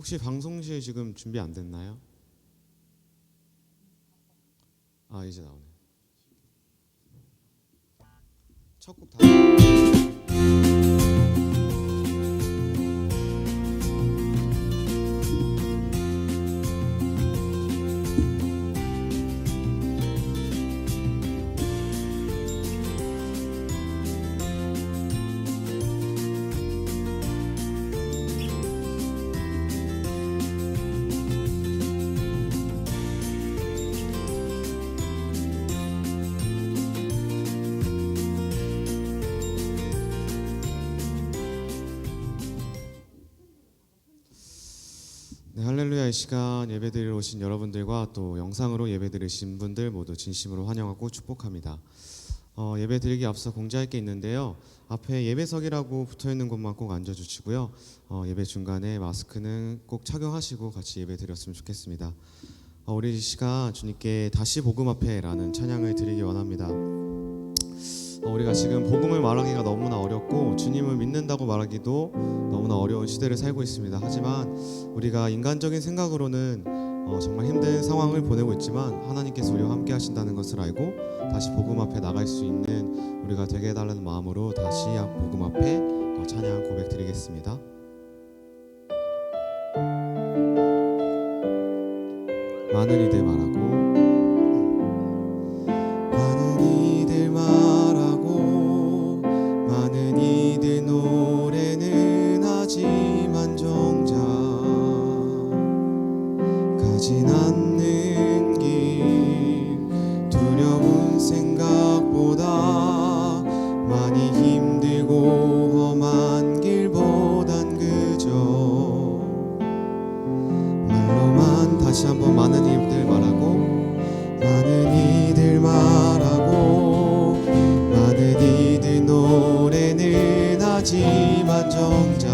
혹시 방송실 지금 준비 안 됐나요? 아, 이제 나오네. 첫 곡 다. 네, 할렐루야. 이 시간 예배드리러 오신 여러분들과 또 영상으로 예배드리신 분들 모두 진심으로 환영하고 축복합니다. 예배드리기 앞서 공지할 게 있는데요. 앞에 예배석이라고 붙어있는 곳만 꼭 앉아주시고요. 예배 중간에 마스크는 꼭 착용하시고 같이 예배드렸으면 좋겠습니다. 우리 이 시간 주님께 다시 복음 앞에라는 찬양을 드리기 원합니다. 우리가 지금 복음을 말하기가 너무나 어렵고 주님을 믿는다고 말하기도 너무나 어려운 시대를 살고 있습니다. 하지만 우리가 인간적인 생각으로는 정말 힘든 상황을 보내고 있지만 하나님께서 우리와 함께 하신다는 것을 알고 다시 복음 앞에 나갈 수 있는 우리가 되게 해달라는 마음으로 다시 복음 앞에 찬양 고백 드리겠습니다. 많은 이들 말하고 노래는 하지만 정작 가진 않는 길 두려운 생각보다 많이 힘들고 험한 길보단 그저 말로만 다시 한번 많은 이들 말하고 많은 이들 말하고 많은 이들 노래는 하지만 정작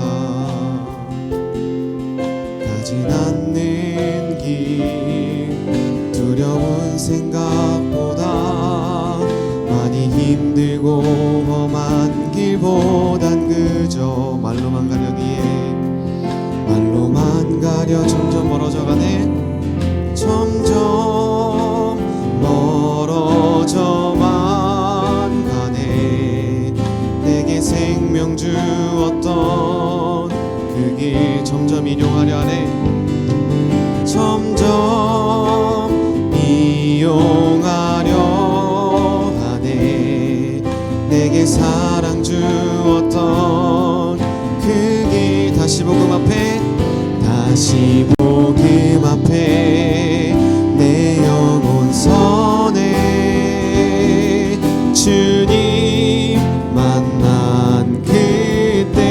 가진 않는 길 두려운 생각보다 많이 힘들고 험한 길보단 그저 말로만 가려기에 말로만 가려 점점 멀어져가네 점점 멀어져만 가네 내게 생명 주었던 그 길 점점 이용하려 하네 점점 이용하려 하네 내게 사랑 주었던 그 길 다시 복음 앞에 다시 복음 앞에 내 영혼 선해 주님 만난 그때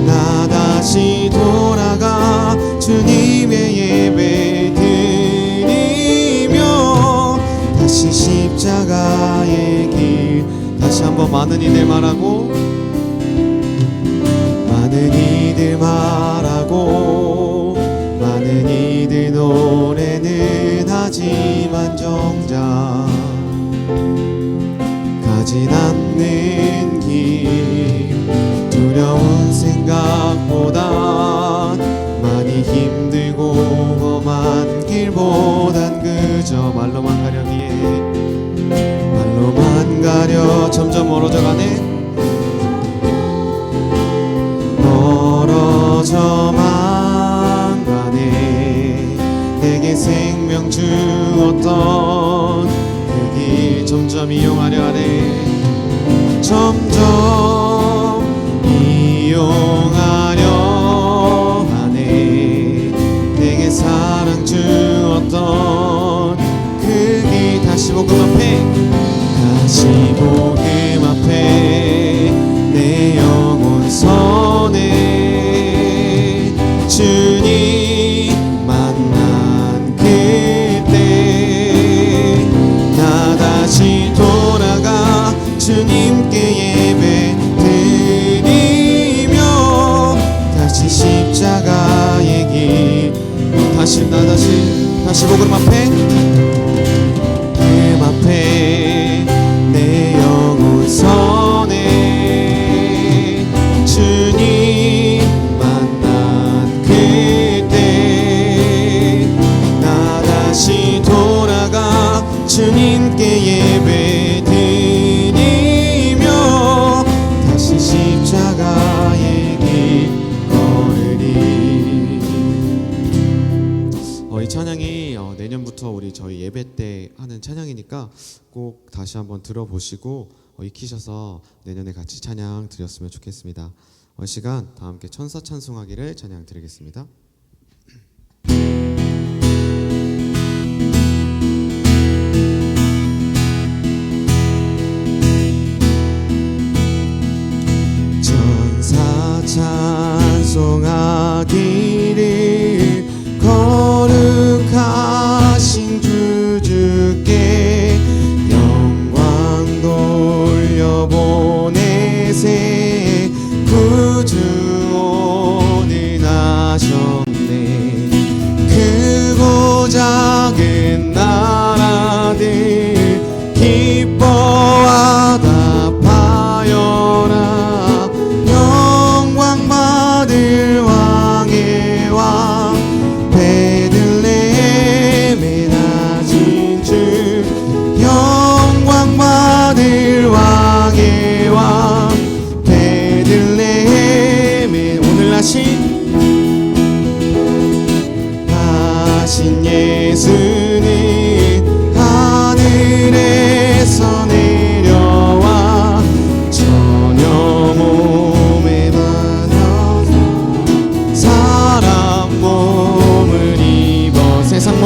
나 다시 돌아가 주님의 예배 드리며 다시 십자가의 길 다시 한번 많은 이들 말하고 많은 이들 말하고 많은 이들 노래는 하지만 정작 가진 않는 길 두려운 생각보다 많이 힘들고 험한 길보단 그저 말로만 가려기에 말로만 가려 점점 멀어져가네 멀어져만 가네 내게 생명 주었던 그 길 점점 이용하려 하네 점점 이용하려 하네 내게 사랑 주었던 그 길 다시 복음 앞에 다시 복음 앞에 내 영혼 선해 주님 만난 그때 나 다시 돌아가 주님께 예배 드리며 다시 십자가의 길 다시 복음 앞에 그 앞에 내 영혼 선해 주님 만난 찬양이 내년부터 우리 저희 예배 때 하는 찬양이니까 꼭 다시 한번 들어보시고 익히셔서 내년에 같이 찬양 드렸으면 좋겠습니다. 시간 다 함께 천사 찬송하기를 찬양 드리겠습니다. 천사 찬송하기를 거룩하신 주께 영광 돌려보내세 구주오는 하셨네. 크고 작은 나라들 기뻐하다 파여라. 영광 받을 왕의 왕 베들레헴에 나신 주. 영광 받을 왕의 왕 베들레헴에 오늘 나신 예수는 하늘에서 내려와 전혀 몸에 받아서 사람 몸을 입어 세상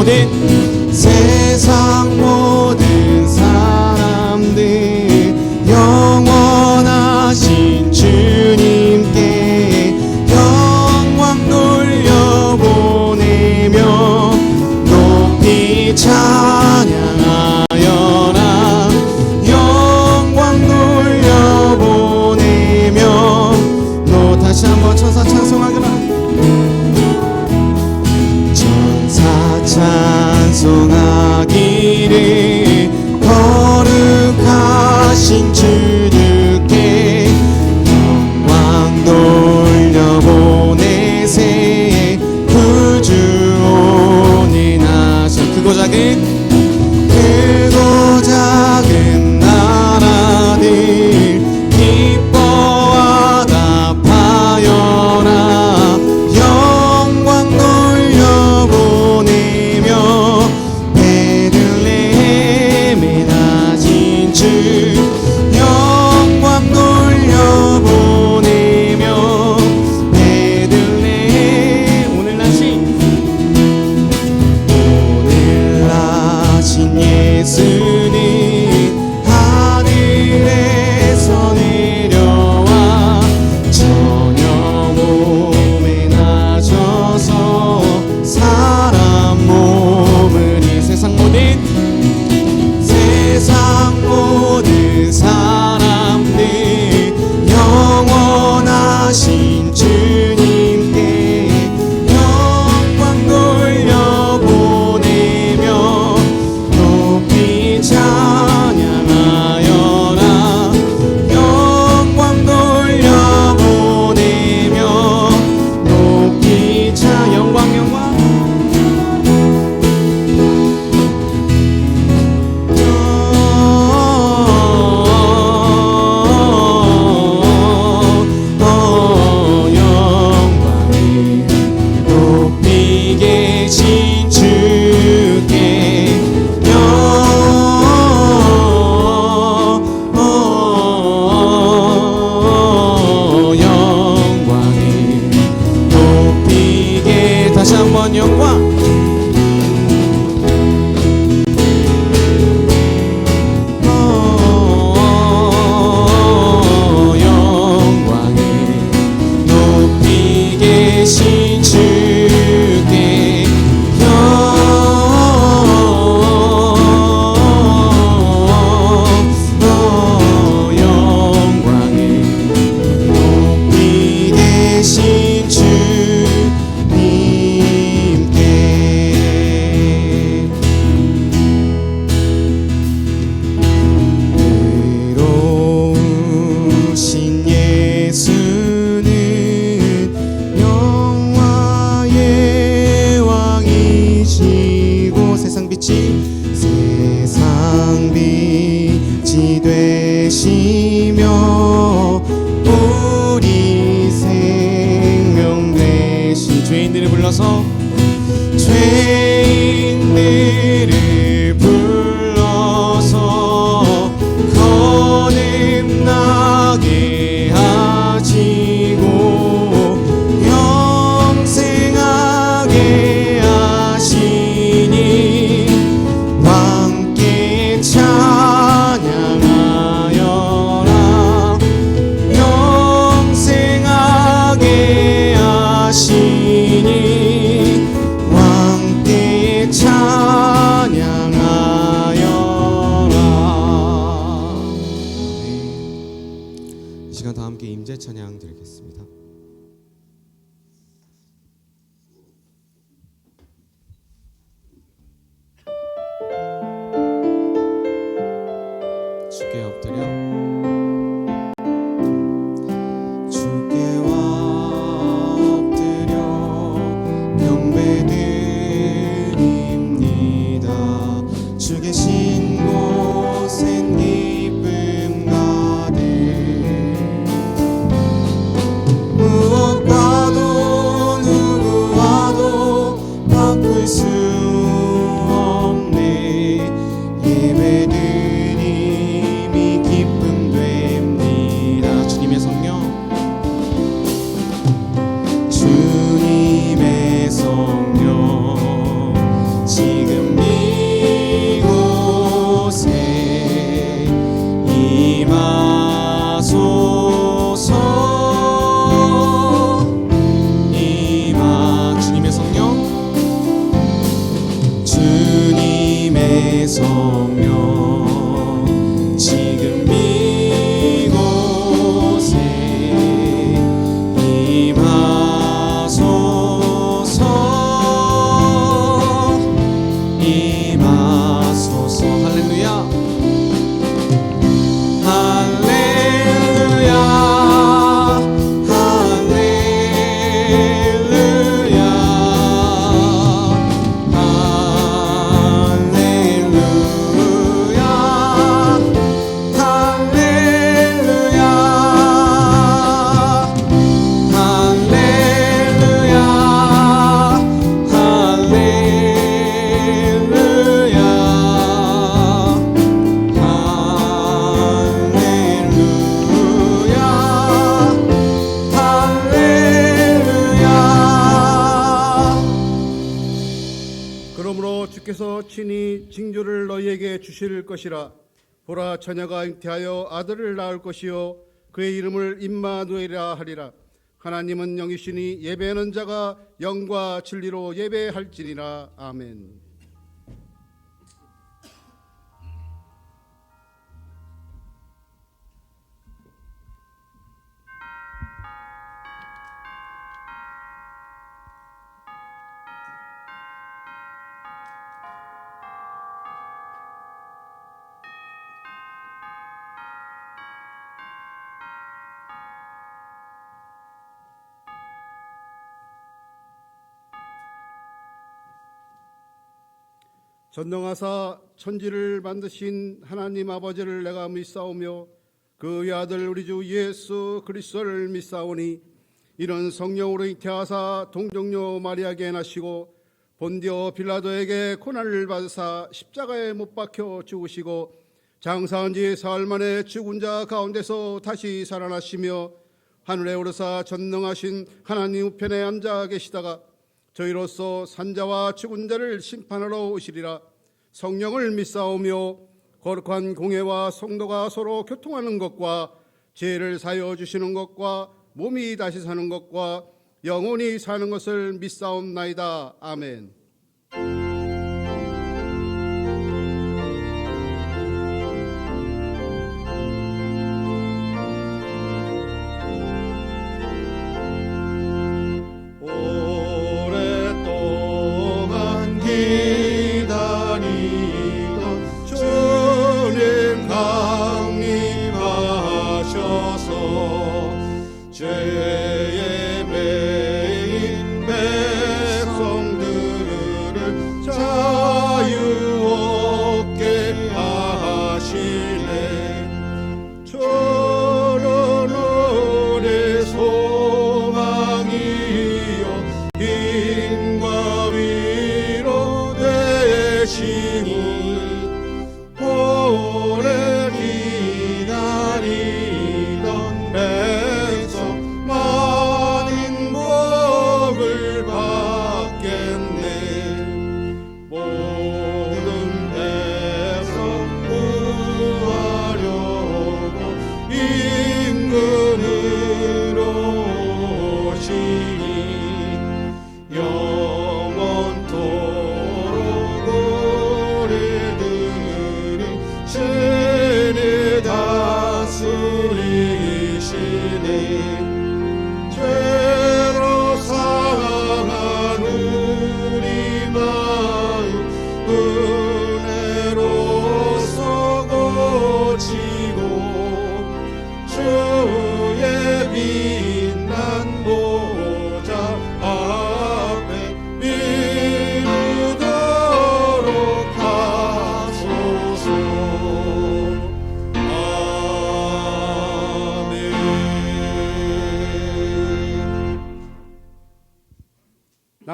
모든 사람들 영원하신 주님께 영광 돌려보내며 높이 찬양하여라. 영광 돌려보내며 다시 한번 천사 찬송하거라. 천사 찬송하기를 거룩하신 주께 영광 돌려보내세 구주오는 하셔. 크고 작은 나라들 기뻐하다 파여라. 영광 돌려보내며 베들레헴에 나신 주. 영광 돌려보내며 베들레헴 오늘 나신 예수는 하늘에서 내려와 전혀 몸에 나셔서 사람 몸을 이 세상 모든 사람들 영원하신 주님께 영광 돌려보내며 높이 찬양하여라. 영광 돌려보내며 높이 영광 영광이 높이 계신 주께 영광이 높이 다시 한번 영광 계신 주께 영광을 높이 계신 주님께 의로우신 예수는 세상 빛이 되시며 우리 생명 되신 죄인들을 불러서 죄인 함께 임재 찬양 드리겠습니다. 주께 엎드려 주 계신 곳엔 기쁨 가득 무엇과도 누구와도 바꿀 수 없네 예배드림이 기쁨 됩니다. 주님의 성령 주님의 성령 지금 성령 지금 이곳에 임하소서 임하소서 할렐루야 할렐루야 주께서 친히 징조를 너희에게 주실 것이라. 보라, 처녀가 잉태하여 아들을 낳을 것이요 그의 이름을 임마누엘이라 하리라. 하나님은 영이시니 예배하는 자가 영과 진리로 예배할지니라. 아멘. 전능하사 천지를 만드신 하나님 아버지를 내가 믿사오며 그의 아들 우리 주 예수 그리스도를 믿사오니 이는 성령으로 잉태하사 동정녀 마리아에게 나시고 본디오 빌라도에게 고난을 받으사 십자가에 못 박혀 죽으시고 장사한 지 사흘 만에 죽은 자 가운데서 다시 살아나시며 하늘에 오르사 전능하신 하나님 우편에 앉아 계시다가 저희로서 산자와 죽은 자를 심판하러 오시리라. 성령을 믿사오며 거룩한 공회와 성도가 서로 교통하는 것과 죄를 사여 주시는 것과 몸이 다시 사는 것과 영원히 사는 것을 믿사옵나이다. 아멘. 죄의 매인 백성들을 자유 얻게 하시네. 저런 오래 소망이여 힘과 위로 되시니 오래 기다리던 백성 많은 복을 받겠네.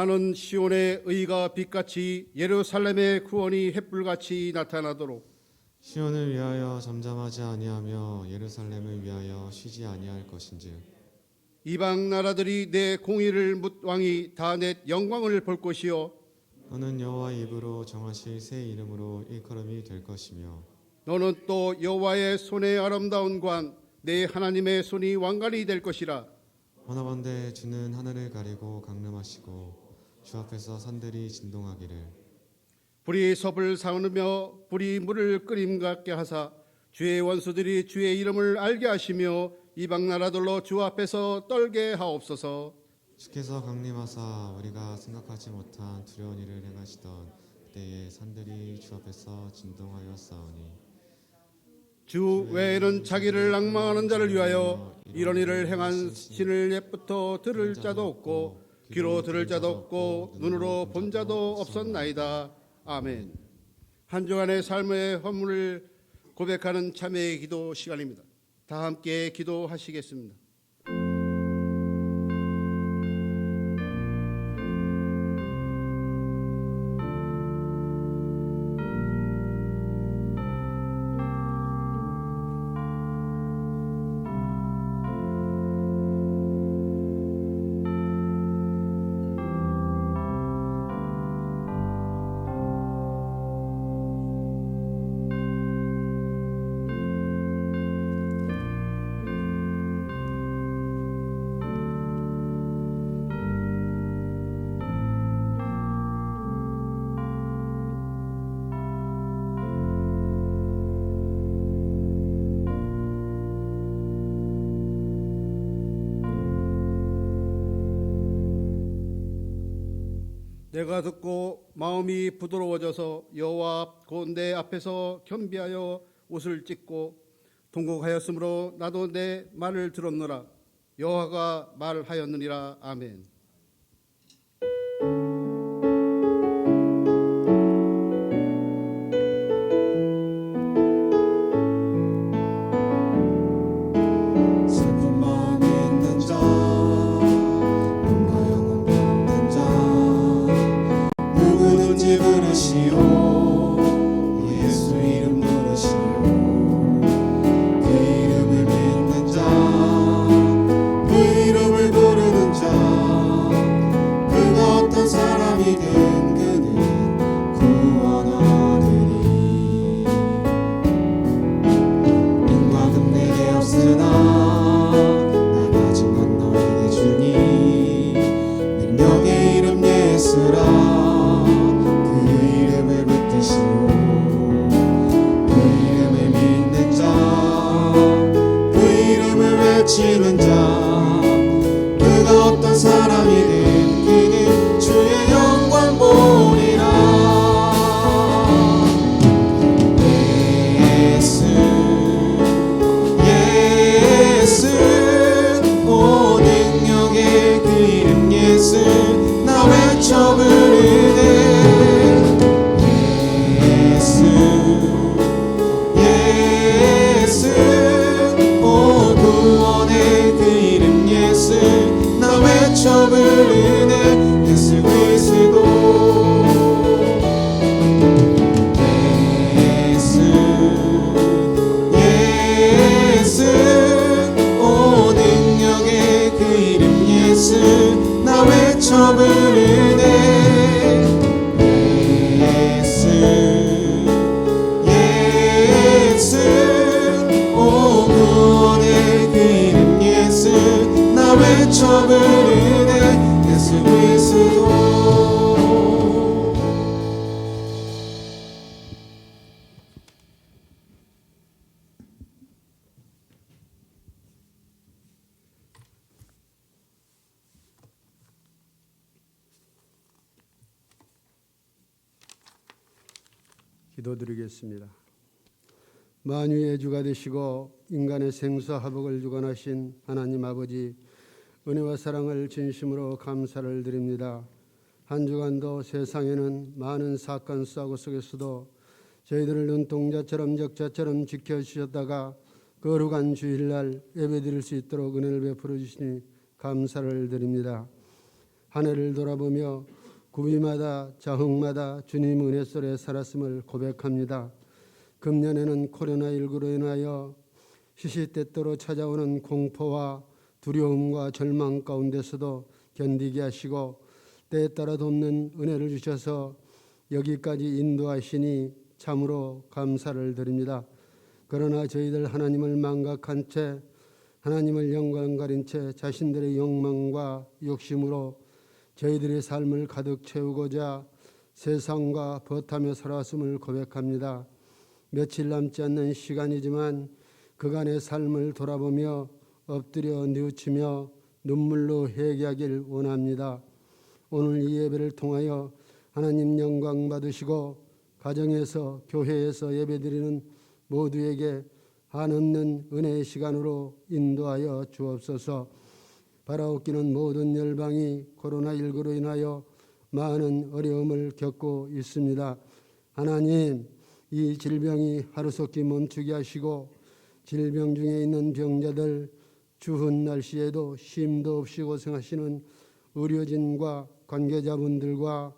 나는 시온의 의가 빛같이 예루살렘의 구원이 햇불같이 나타나도록 시온을 위하여 잠잠하지 아니하며 예루살렘을 위하여 쉬지 아니할 것인즉 이방 나라들이 내 공의를 묻 왕이 다 내 영광을 볼 것이요 너는 여호와의 입으로 정하실 새 이름으로 일컬음이 될 것이며 너는 또 여호와의 손의 아름다운 관 내 하나님의 손이 왕관이 될 것이라. 원하건대 주는 하늘을 가리고 강림하시고 주 앞에서 산들이 진동하기를 불이 섭을 사누며 불이 물을 끓임 같게 하사 주의 원수들이 주의 이름을 알게 하시며 이방 나라들로 주 앞에서 떨게 하옵소서. 주께서 강림하사 우리가 생각하지 못한 두려운 일을 행하시던 그때에 산들이 주 앞에서 진동하였사오니 주 외에는 자기를 낭망하는 자를 위하여 이런 일을 행한 신을 옛부터 들을 자도 없고 귀로 들을 자도 없고 눈으로 본 자도 없었나이다. 아멘. 한 주간의 삶의 허물을 고백하는 참회의 기도 시간입니다. 다 함께 기도하시겠습니다. 내가 듣고 마음이 부드러워져서 여호와 곧 내 앞에서 겸비하여 옷을 찢고 통곡하였으므로 나도 내 말을 들었노라. 여호와가 말하였느니라. 아멘. 슬픈 마음 있는 자 몸과 영혼 병든 자 누구든지 부르시오 예수 이름 부르시오 그 이름을 믿는 자 그 이름을 부르는 자 그가 어떤 사람이든 그는 구원 얻으리 은과 금 내게 없으나 나 가진 건 너에게 주니 능력의 이름 예수라 그 이름을 붙드시오 그 이름을 믿는 자 그 이름을 외치는 자 그가 어떤 사람이든 그는 주의 영광 보리라 예수 예수 오 능력의 그 이름 예수 나 외쳐 부르네 예수 예수 오 구원의 그 이름 예수 나 외쳐 부르네 예수 그리스도 예수 예수 오 능력의 그 이름 예수 나 외쳐 부르네 예수 예수 오 구원의 그 이름 예수 나 외쳐 부르네 예수 그리스도 기도드리겠습니다. 만유의 주가 되시고 인간의 생사화복을 주관하신 하나님 아버지, 은혜와 사랑을 진심으로 감사를 드립니다. 한 주간도 세상에는 많은 사건 사고 속에서도 저희들을 눈동자처럼 적자처럼 지켜주셨다가 거룩한 주일날 예배드릴 수 있도록 은혜를 베풀어 주시니 감사를 드립니다. 한 해를 돌아보며 구비마다 자흥마다 주님 은혜 속에 살았음을 고백합니다. 금년에는 코로나19로 인하여 시시때때로 찾아오는 공포와 두려움과 절망 가운데서도 견디게 하시고 때에 따라 돕는 은혜를 주셔서 여기까지 인도하시니 참으로 감사를 드립니다. 그러나 저희들 하나님을 망각한 채 하나님을 영광 가린 채 자신들의 욕망과 욕심으로 저희들의 삶을 가득 채우고자 세상과 버타며 살아왔음을 고백합니다. 며칠 남지 않는 시간이지만 그간의 삶을 돌아보며 엎드려 뉘우치며 눈물로 회개하길 원합니다. 오늘 이 예배를 통하여 하나님 영광 받으시고 가정에서 교회에서 예배드리는 모두에게 한없는 은혜의 시간으로 인도하여 주옵소서. 바라옵기는 모든 열방이 코로나19로 인하여 많은 어려움을 겪고 있습니다. 하나님, 이 질병이 하루속히 멈추게 하시고 질병 중에 있는 병자들, 추운 날씨에도 쉼도 없이 고생하시는 의료진과 관계자분들과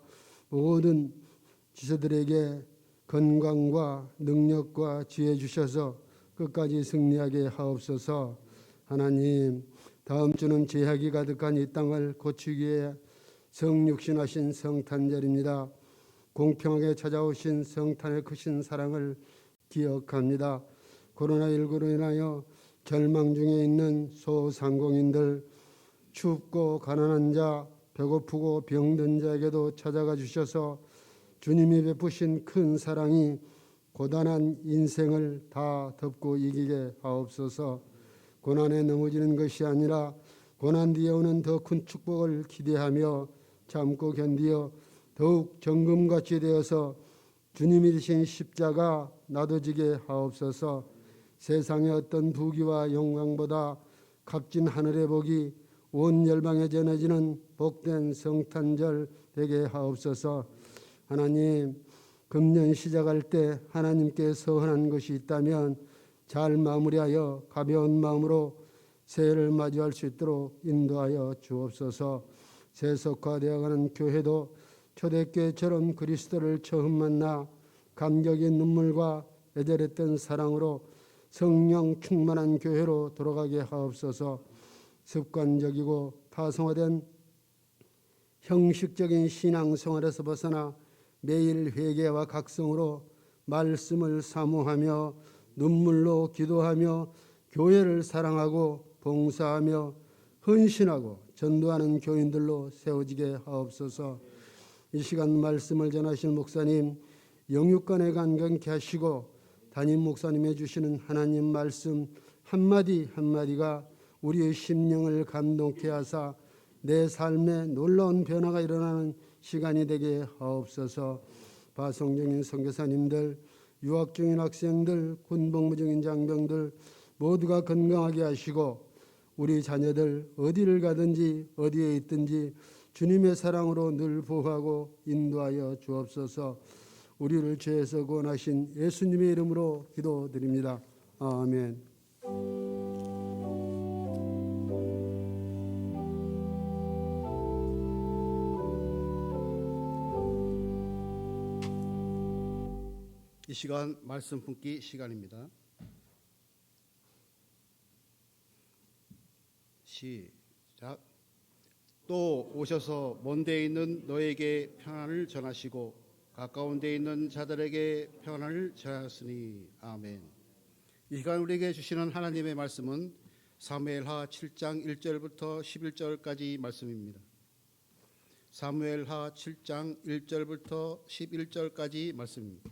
모든 지도자들에게 건강과 능력과 지혜 주셔서 끝까지 승리하게 하옵소서. 하나님, 다음 주는 제약이 가득한 이 땅을 고치기 위해 성육신하신 성탄절입니다. 공평하게 찾아오신 성탄의 크신 사랑을 기억합니다. 코로나19로 인하여 절망 중에 있는 소상공인들, 춥고 가난한 자, 배고프고 병든 자에게도 찾아가 주셔서 주님이 베푸신 큰 사랑이 고단한 인생을 다 덮고 이기게 하옵소서. 고난에 넘어지는 것이 아니라 고난 뒤에 오는 더 큰 축복을 기대하며 참고 견디어 더욱 정금같이 되어서 주님이 지신 십자가 나눠지게 하옵소서. 세상의 어떤 부귀와 영광보다 값진 하늘의 복이 온 열방에 전해지는 복된 성탄절 되게 하옵소서. 하나님, 금년 시작할 때 하나님께 서운한 것이 있다면 잘 마무리하여 가벼운 마음으로 새해를 맞이할 수 있도록 인도하여 주옵소서. 세속화되어가는 교회도 초대교회처럼 그리스도를 처음 만나 감격의 눈물과 애절했던 사랑으로 성령 충만한 교회로 돌아가게 하옵소서. 습관적이고 타성화된 형식적인 신앙생활에서 벗어나 매일 회개와 각성으로 말씀을 사모하며 눈물로 기도하며 교회를 사랑하고 봉사하며 헌신하고 전도하는 교인들로 세워지게 하옵소서. 이 시간 말씀을 전하실 목사님 영육간에 간경케 하시고 담임 목사님이 주시는 하나님 말씀 한마디 한마디가 우리의 심령을 감동케 하사 내 삶에 놀라운 변화가 일어나는 시간이 되게 하옵소서. 파송 중인 선교사님들, 유학 중인 학생들, 군복무 중인 장병들 모두가 건강하게 하시고 우리 자녀들 어디를 가든지 어디에 있든지 주님의 사랑으로 늘 보호하고 인도하여 주옵소서. 우리를 죄에서 구원하신 예수님의 이름으로 기도드립니다. 아멘. 이 시간 말씀 품기 시간입니다. 시작. 또 오셔서 먼 데 있는 너에게 평안을 전하시고 가까운 데 있는 자들에게 평안을 전하였으니 아멘. 이 시간 우리에게 주시는 하나님의 말씀은 사무엘하 7장 1절부터 11절까지 말씀입니다. 사무엘하 7장 1절부터 11절까지 말씀입니다.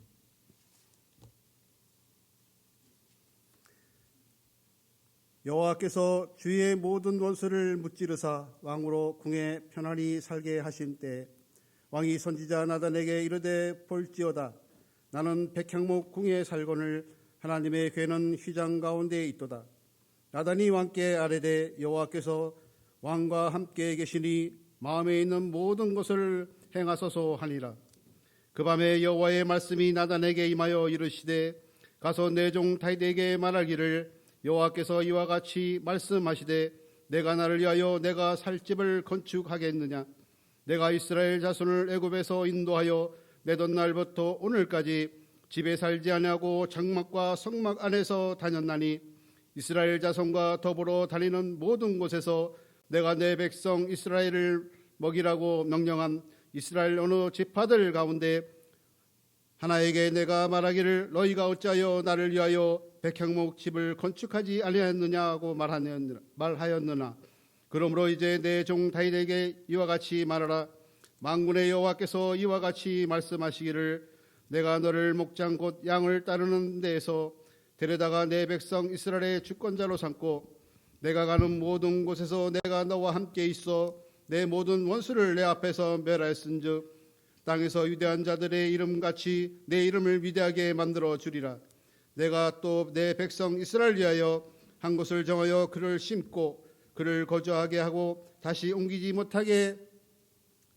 여호와께서 주의 모든 원수를 무찌르사 왕으로 궁에 편안히 살게 하신 때 왕이 선지자 나단에게 이르되 볼지어다 나는 백향목 궁에 살거늘 하나님의 궤는 휘장 가운데 있도다. 나단이 왕께 아뢰되 여호와께서 왕과 함께 계시니 마음에 있는 모든 것을 행하소서 하니라. 그 밤에 여호와의 말씀이 나단에게 임하여 이르시되 가서 내 종 다윗에게 말하기를 여호와께서 이와 같이 말씀하시되 내가 나를 위하여 내가 살 집을 건축하겠느냐 내가 이스라엘 자손을 애굽에서 인도하여 내던 날부터 오늘까지 집에 살지 아니하고 장막과 성막 안에서 다녔나니 이스라엘 자손과 더불어 다니는 모든 곳에서 내가 내 백성 이스라엘을 먹이라고 명령한 이스라엘 어느 지파들 가운데 하나에게 내가 말하기를 너희가 어찌하여 나를 위하여 백향목 집을 건축하지 아니하였느냐고 말하였느냐. 그러므로 이제 내 종 다윗에게 이와 같이 말하라. 만군의 여호와께서 이와 같이 말씀하시기를 내가 너를 목장 곧 양을 따르는 데에서 데려다가 내 백성 이스라엘의 주권자로 삼고 내가 가는 모든 곳에서 내가 너와 함께 있어 내 모든 원수를 내 앞에서 멸하였은즉 땅에서 위대한 자들의 이름같이 내 이름을 위대하게 만들어 주리라. 내가 또 내 백성 이스라엘 위하여 한 곳을 정하여 그를 심고 그를 거주하게 하고 다시 옮기지 못하게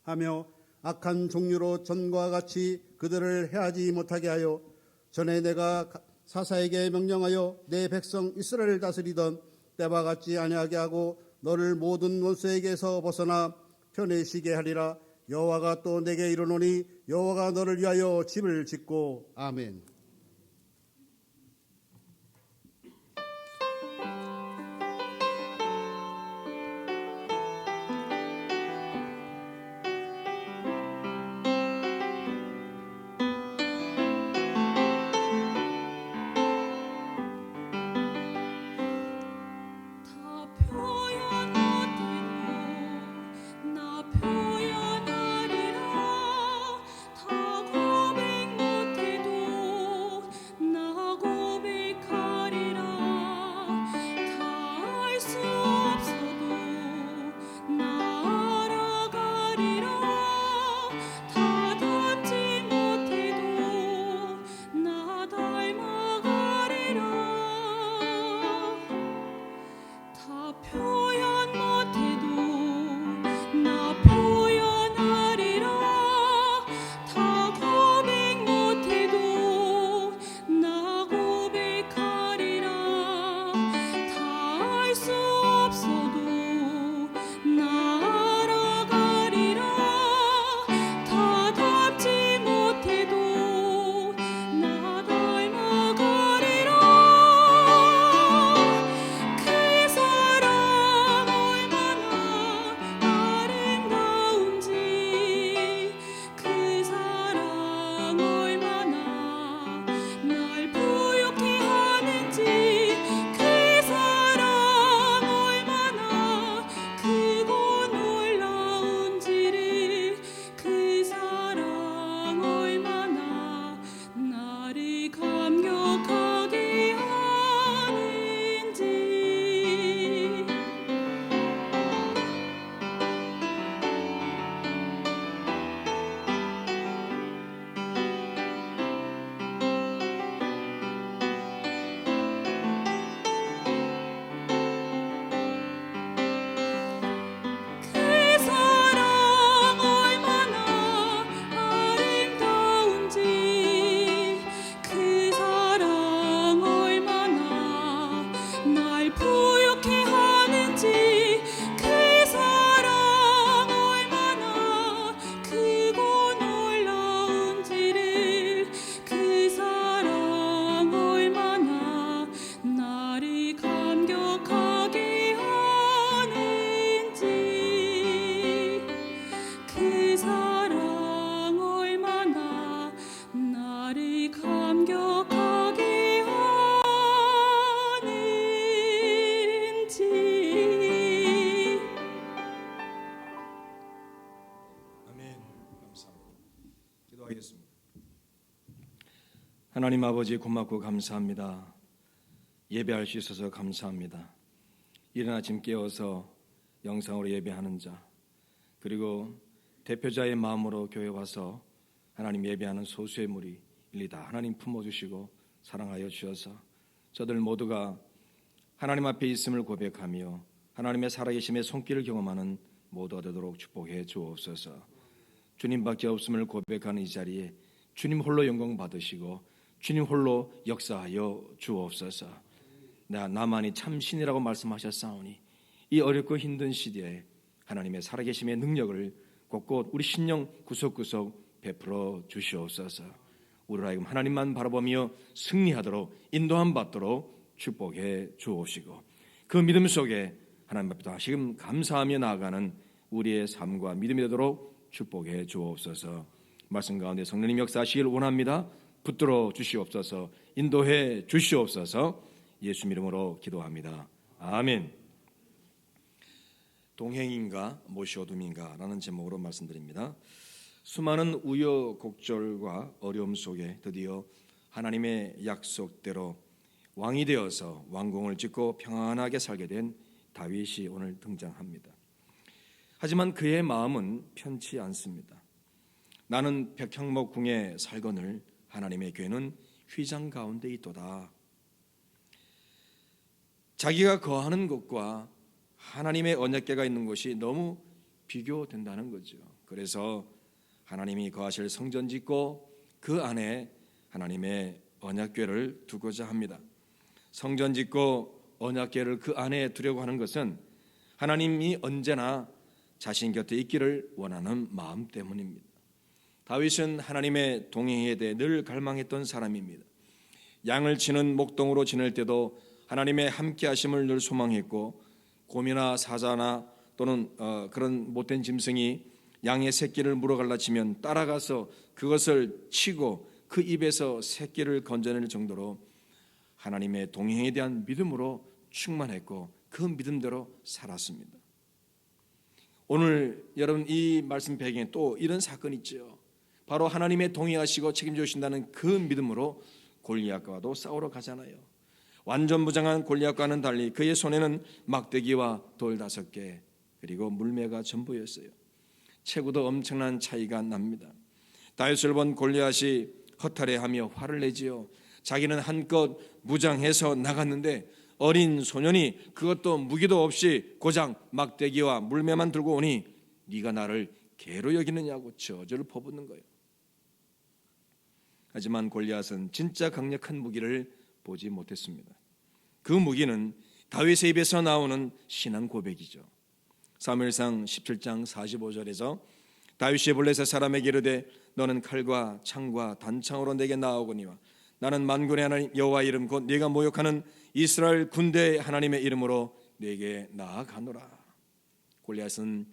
하며 악한 종류로 전과 같이 그들을 해하지 못하게 하여 전에 내가 사사에게 명령하여 내 백성 이스라엘을 다스리던 때와 같지 아니하게 하고 너를 모든 원수에게서 벗어나 편히 쉬게 하리라. 여호와가 또 내게 이르노니 여호와가 너를 위하여 집을 짓고. 아멘. 하나님 아버지 고맙고 감사합니다. 예배할 수 있어서 감사합니다. 이른 아침 깨어서 영상으로 예배하는 자, 그리고 대표자의 마음으로 교회 와서 하나님 예배하는 소수의 무리입니다. 하나님 품어주시고 사랑하여 주셔서 저들 모두가 하나님 앞에 있음을 고백하며 하나님의 살아계심의 손길을 경험하는 모두가 되도록 축복해 주옵소서. 주님밖에 없음을 고백하는 이 자리에 주님 홀로 영광 받으시고 주님 홀로 역사하여 주옵소서. 나만이 참 신이라고 말씀하셨사오니 이 어렵고 힘든 시대에 하나님의 살아계심의 능력을 곳곳 우리 심령 구석구석 베풀어 주시옵소서. 우리를 하여금 하나님만 바라보며 승리하도록 인도함 받도록 축복해 주옵시고, 그 믿음 속에 하나님 앞에 다시금 감사하며 나아가는 우리의 삶과 믿음이 되도록 축복해 주옵소서. 말씀 가운데 성령님 역사하시길 원합니다. 붙들어 주시옵소서. 인도해 주시옵소서. 예수 이름으로 기도합니다. 아멘. 동행인가 모시어둠인가 라는 제목으로 말씀드립니다. 수많은 우여곡절과 어려움 속에 드디어 하나님의 약속대로 왕이 되어서 왕궁을 짓고 평안하게 살게 된 다윗이 오늘 등장합니다. 하지만 그의 마음은 편치 않습니다. 나는 백향목 궁에 살거늘 하나님의 궤는 휘장 가운데 있도다. 자기가 거하는 곳과 하나님의 언약궤가 있는 곳이 너무 비교된다는 거죠. 그래서 하나님이 거하실 성전 짓고 그 안에 하나님의 언약궤를 두고자 합니다. 성전 짓고 언약궤를 그 안에 두려고 하는 것은 하나님이 언제나 자신 곁에 있기를 원하는 마음 때문입니다. 다윗은 하나님의 동행에 대해 늘 갈망했던 사람입니다. 양을 치는 목동으로 지낼 때도 하나님의 함께 하심을 늘 소망했고, 곰이나 사자나 또는 그런 못된 짐승이 양의 새끼를 물어갈라 치면 따라가서 그것을 치고 그 입에서 새끼를 건져낼 정도로 하나님의 동행에 대한 믿음으로 충만했고 그 믿음대로 살았습니다. 오늘 여러분 이 말씀 배경에 또 이런 사건이 있죠. 바로 하나님의 동행하시고 책임져 주신다는 그 믿음으로 골리앗과도 싸우러 가잖아요. 완전 무장한 골리앗과는 달리 그의 손에는 막대기와 돌 5개 그리고 물매가 전부였어요. 체구도 엄청난 차이가 납니다. 다윗을 본 골리앗이 허탈해하며 화를 내지요. 자기는 한껏 무장해서 나갔는데 어린 소년이 그것도 무기도 없이 고장 막대기와 물매만 들고 오니 네가 나를 개로 여기느냐고 저주를 퍼붓는 거예요. 하지만 골리앗은 진짜 강력한 무기를 보지 못했습니다. 그 무기는 다윗의 입에서 나오는 신앙 고백이죠. 사무엘상 17장 45절에서 다윗이 블레셋 사람에게 이르되 너는 칼과 창과 단창으로 내게 나아오거니와 나는 만군의 하나님 여호와 이름 곧 네가 모욕하는 이스라엘 군대의 하나님의 이름으로 네게 나아가노라. 골리앗은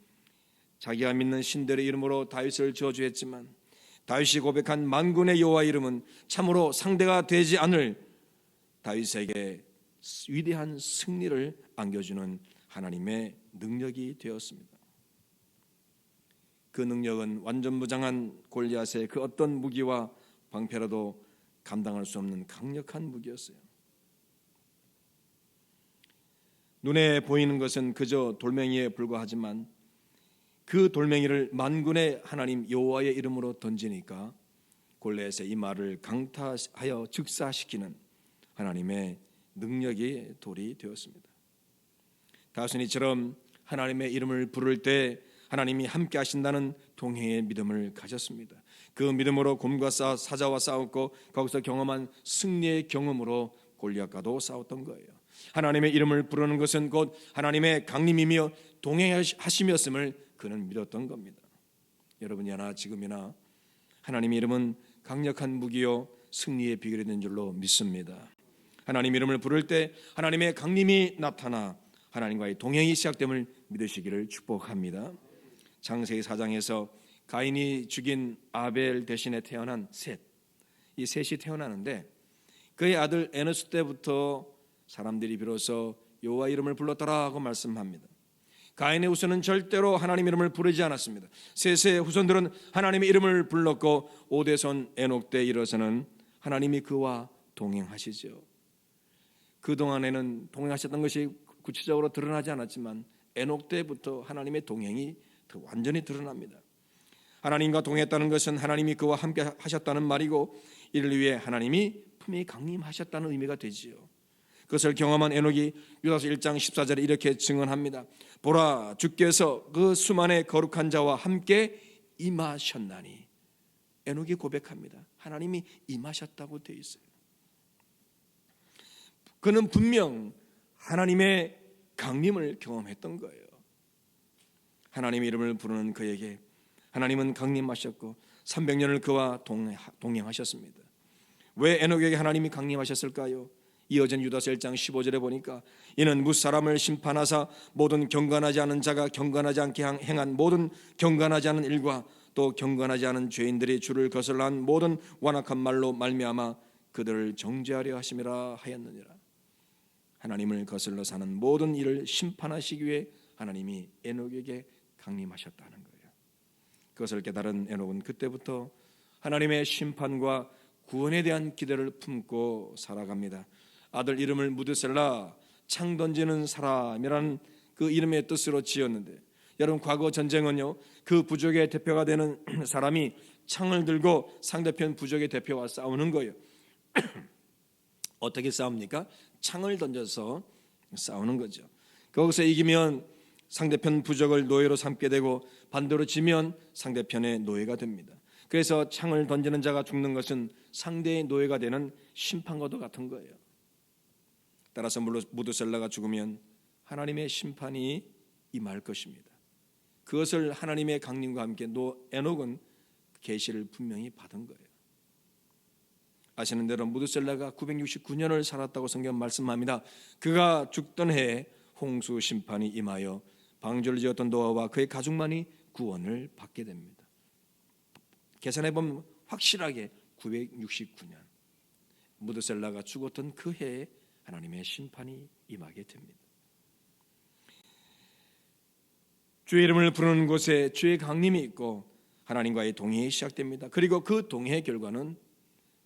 자기가 믿는 신들의 이름으로 다윗을 저주했지만 다윗이 고백한 만군의 여호와 이름은 참으로 상대가 되지 않을 다윗에게 위대한 승리를 안겨주는 하나님의 능력이 되었습니다. 그 능력은 완전 무장한 골리앗의 그 어떤 무기와 방패라도 감당할 수 없는 강력한 무기였어요. 눈에 보이는 것은 그저 돌멩이에 불과하지만 그 돌멩이를 만군의 하나님 여호와의 이름으로 던지니까 골리앗의 이 말을 강타하여 즉사시키는 하나님의 능력이 돌이 되었습니다. 다윗은 이처럼 하나님의 이름을 부를 때 하나님이 함께 하신다는 동행의 믿음을 가졌습니다. 그 믿음으로 곰과 사자와 싸웠고 거기서 경험한 승리의 경험으로 골리앗과도 싸웠던 거예요. 하나님의 이름을 부르는 것은 곧 하나님의 강림이며 동행하심이었음을 그는 믿었던 겁니다. 여러분이나 지금이나 하나님의 이름은 강력한 무기요 승리의 비결이 된 줄로 믿습니다. 하나님 이름을 부를 때 하나님의 강림이 나타나 하나님과의 동행이 시작됨을 믿으시기를 축복합니다. 창세기 4장에서 가인이 죽인 아벨 대신에 태어난 셋, 이 셋이 태어나는데 그의 아들 에노스 때부터 사람들이 비로소 여호와 이름을 불렀더라고 말씀합니다. 가인의 후손은 절대로 하나님 이름을 부르지 않았습니다. 셋의 후손들은 하나님의 이름을 불렀고 5대손 에녹 때 이르러서는 하나님이 그와 동행하시죠. 그동안에는 동행하셨던 것이 구체적으로 드러나지 않았지만 에녹 때부터 하나님의 동행이 더 완전히 드러납니다. 하나님과 동행했다는 것은 하나님이 그와 함께 하셨다는 말이고 이를 위해 하나님이 품에 강림하셨다는 의미가 되지요. 그것을 경험한 에녹이 유다서 1장 14절에 이렇게 증언합니다. 보라 주께서 그 수만의 거룩한 자와 함께 임하셨나니. 에녹이 고백합니다. 하나님이 임하셨다고 되어 있어요. 그는 분명 하나님의 강림을 경험했던 거예요. 하나님의 이름을 부르는 그에게 하나님은 강림하셨고 300년을 그와 동행하셨습니다. 왜 에녹에게 하나님이 강림하셨을까요? 이어진 유다서 1장 15절에 보니까 이는 무사람을 심판하사 모든 경건하지 않은 자가 경건하지 않게 행한 모든 경건하지 않은 일과 또 경건하지 않은 죄인들이 주를 거슬러한 모든 완악한 말로 말미암아 그들을 정죄하려 하심이라 하였느니라. 하나님을 거슬러 사는 모든 일을 심판하시기 위해 하나님이 에녹에게 강림하셨다는 거예요. 그것을 깨달은 에녹은 그때부터 하나님의 심판과 구원에 대한 기대를 품고 살아갑니다. 아들 이름을 무드셀라, 창 던지는 사람이라는 그 이름의 뜻으로 지었는데, 여러분 과거 전쟁은요, 그 부족의 대표가 되는 사람이 창을 들고 상대편 부족의 대표와 싸우는 거예요. 어떻게 싸웁니까? 창을 던져서 싸우는 거죠. 거기서 이기면 상대편 부족을 노예로 삼게 되고 반대로 지면 상대편의 노예가 됩니다. 그래서 창을 던지는 자가 죽는 것은 상대의 노예가 되는 심판과도 같은 거예요. 따라서 무드셀라가 죽으면 하나님의 심판이 임할 것입니다. 그것을 하나님의 강림과 함께 에녹은 계시를 분명히 받은 거예요. 아시는 대로 무드셀라가 969년을 살았다고 성경 말씀합니다. 그가 죽던 해에 홍수 심판이 임하여 방주를 지었던 노아와 그의 가족만이 구원을 받게 됩니다. 계산해보면 확실하게 969년 무드셀라가 죽었던 그 해에 하나님의 심판이 임하게 됩니다. 주의 이름을 부르는 곳에 주의 강림이 있고 하나님과의 동행이 시작됩니다. 그리고 그 동행의 결과는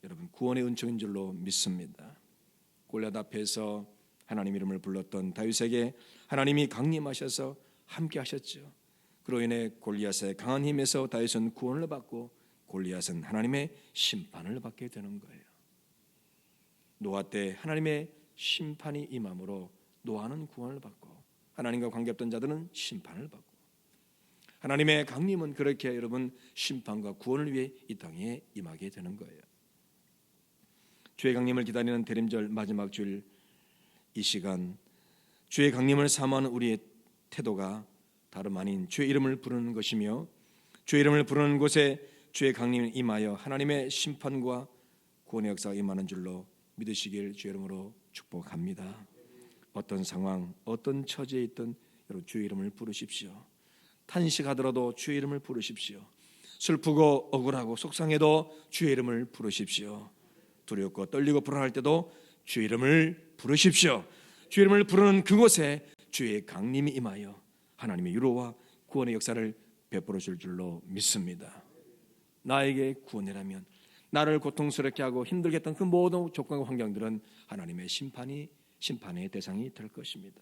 여러분 구원의 은총인 줄로 믿습니다. 골리앗 앞에서 하나님 이름을 불렀던 다윗에게 하나님이 강림하셔서 함께 하셨죠. 그로 인해 골리앗의 강한 힘에서 다윗은 구원을 받고 골리앗은 하나님의 심판을 받게 되는 거예요. 노아 때 하나님의 심판이 임함으로 노아는 구원을 받고 하나님과 관계없던 자들은 심판을 받고, 하나님의 강림은 그렇게 여러분 심판과 구원을 위해 이 땅에 임하게 되는 거예요. 주의 강림을 기다리는 대림절 마지막 주일 이 시간, 주의 강림을 사모하는 우리의 태도가 다름 아닌 주의 이름을 부르는 것이며, 주의 이름을 부르는 곳에 주의 강림이 임하여 하나님의 심판과 구원의 역사가 임하는 줄로 믿으시길 주의 이름으로 축복합니다. 어떤 상황, 어떤 처지에 있든 여러분 주의 이름을 부르십시오. 탄식하더라도 주의 이름을 부르십시오. 슬프고 억울하고 속상해도 주의 이름을 부르십시오. 두렵고 떨리고 불안할 때도 주의 이름을 부르십시오. 주의 이름을 부르는 그곳에 주의 강림이 임하여 하나님의 위로와 구원의 역사를 베풀어 줄 줄로 믿습니다. 나에게 구원이라면 나를 고통스럽게 하고 힘들게 했던 그 모든 조건과 환경들은 하나님의 심판의 대상이 될 것입니다.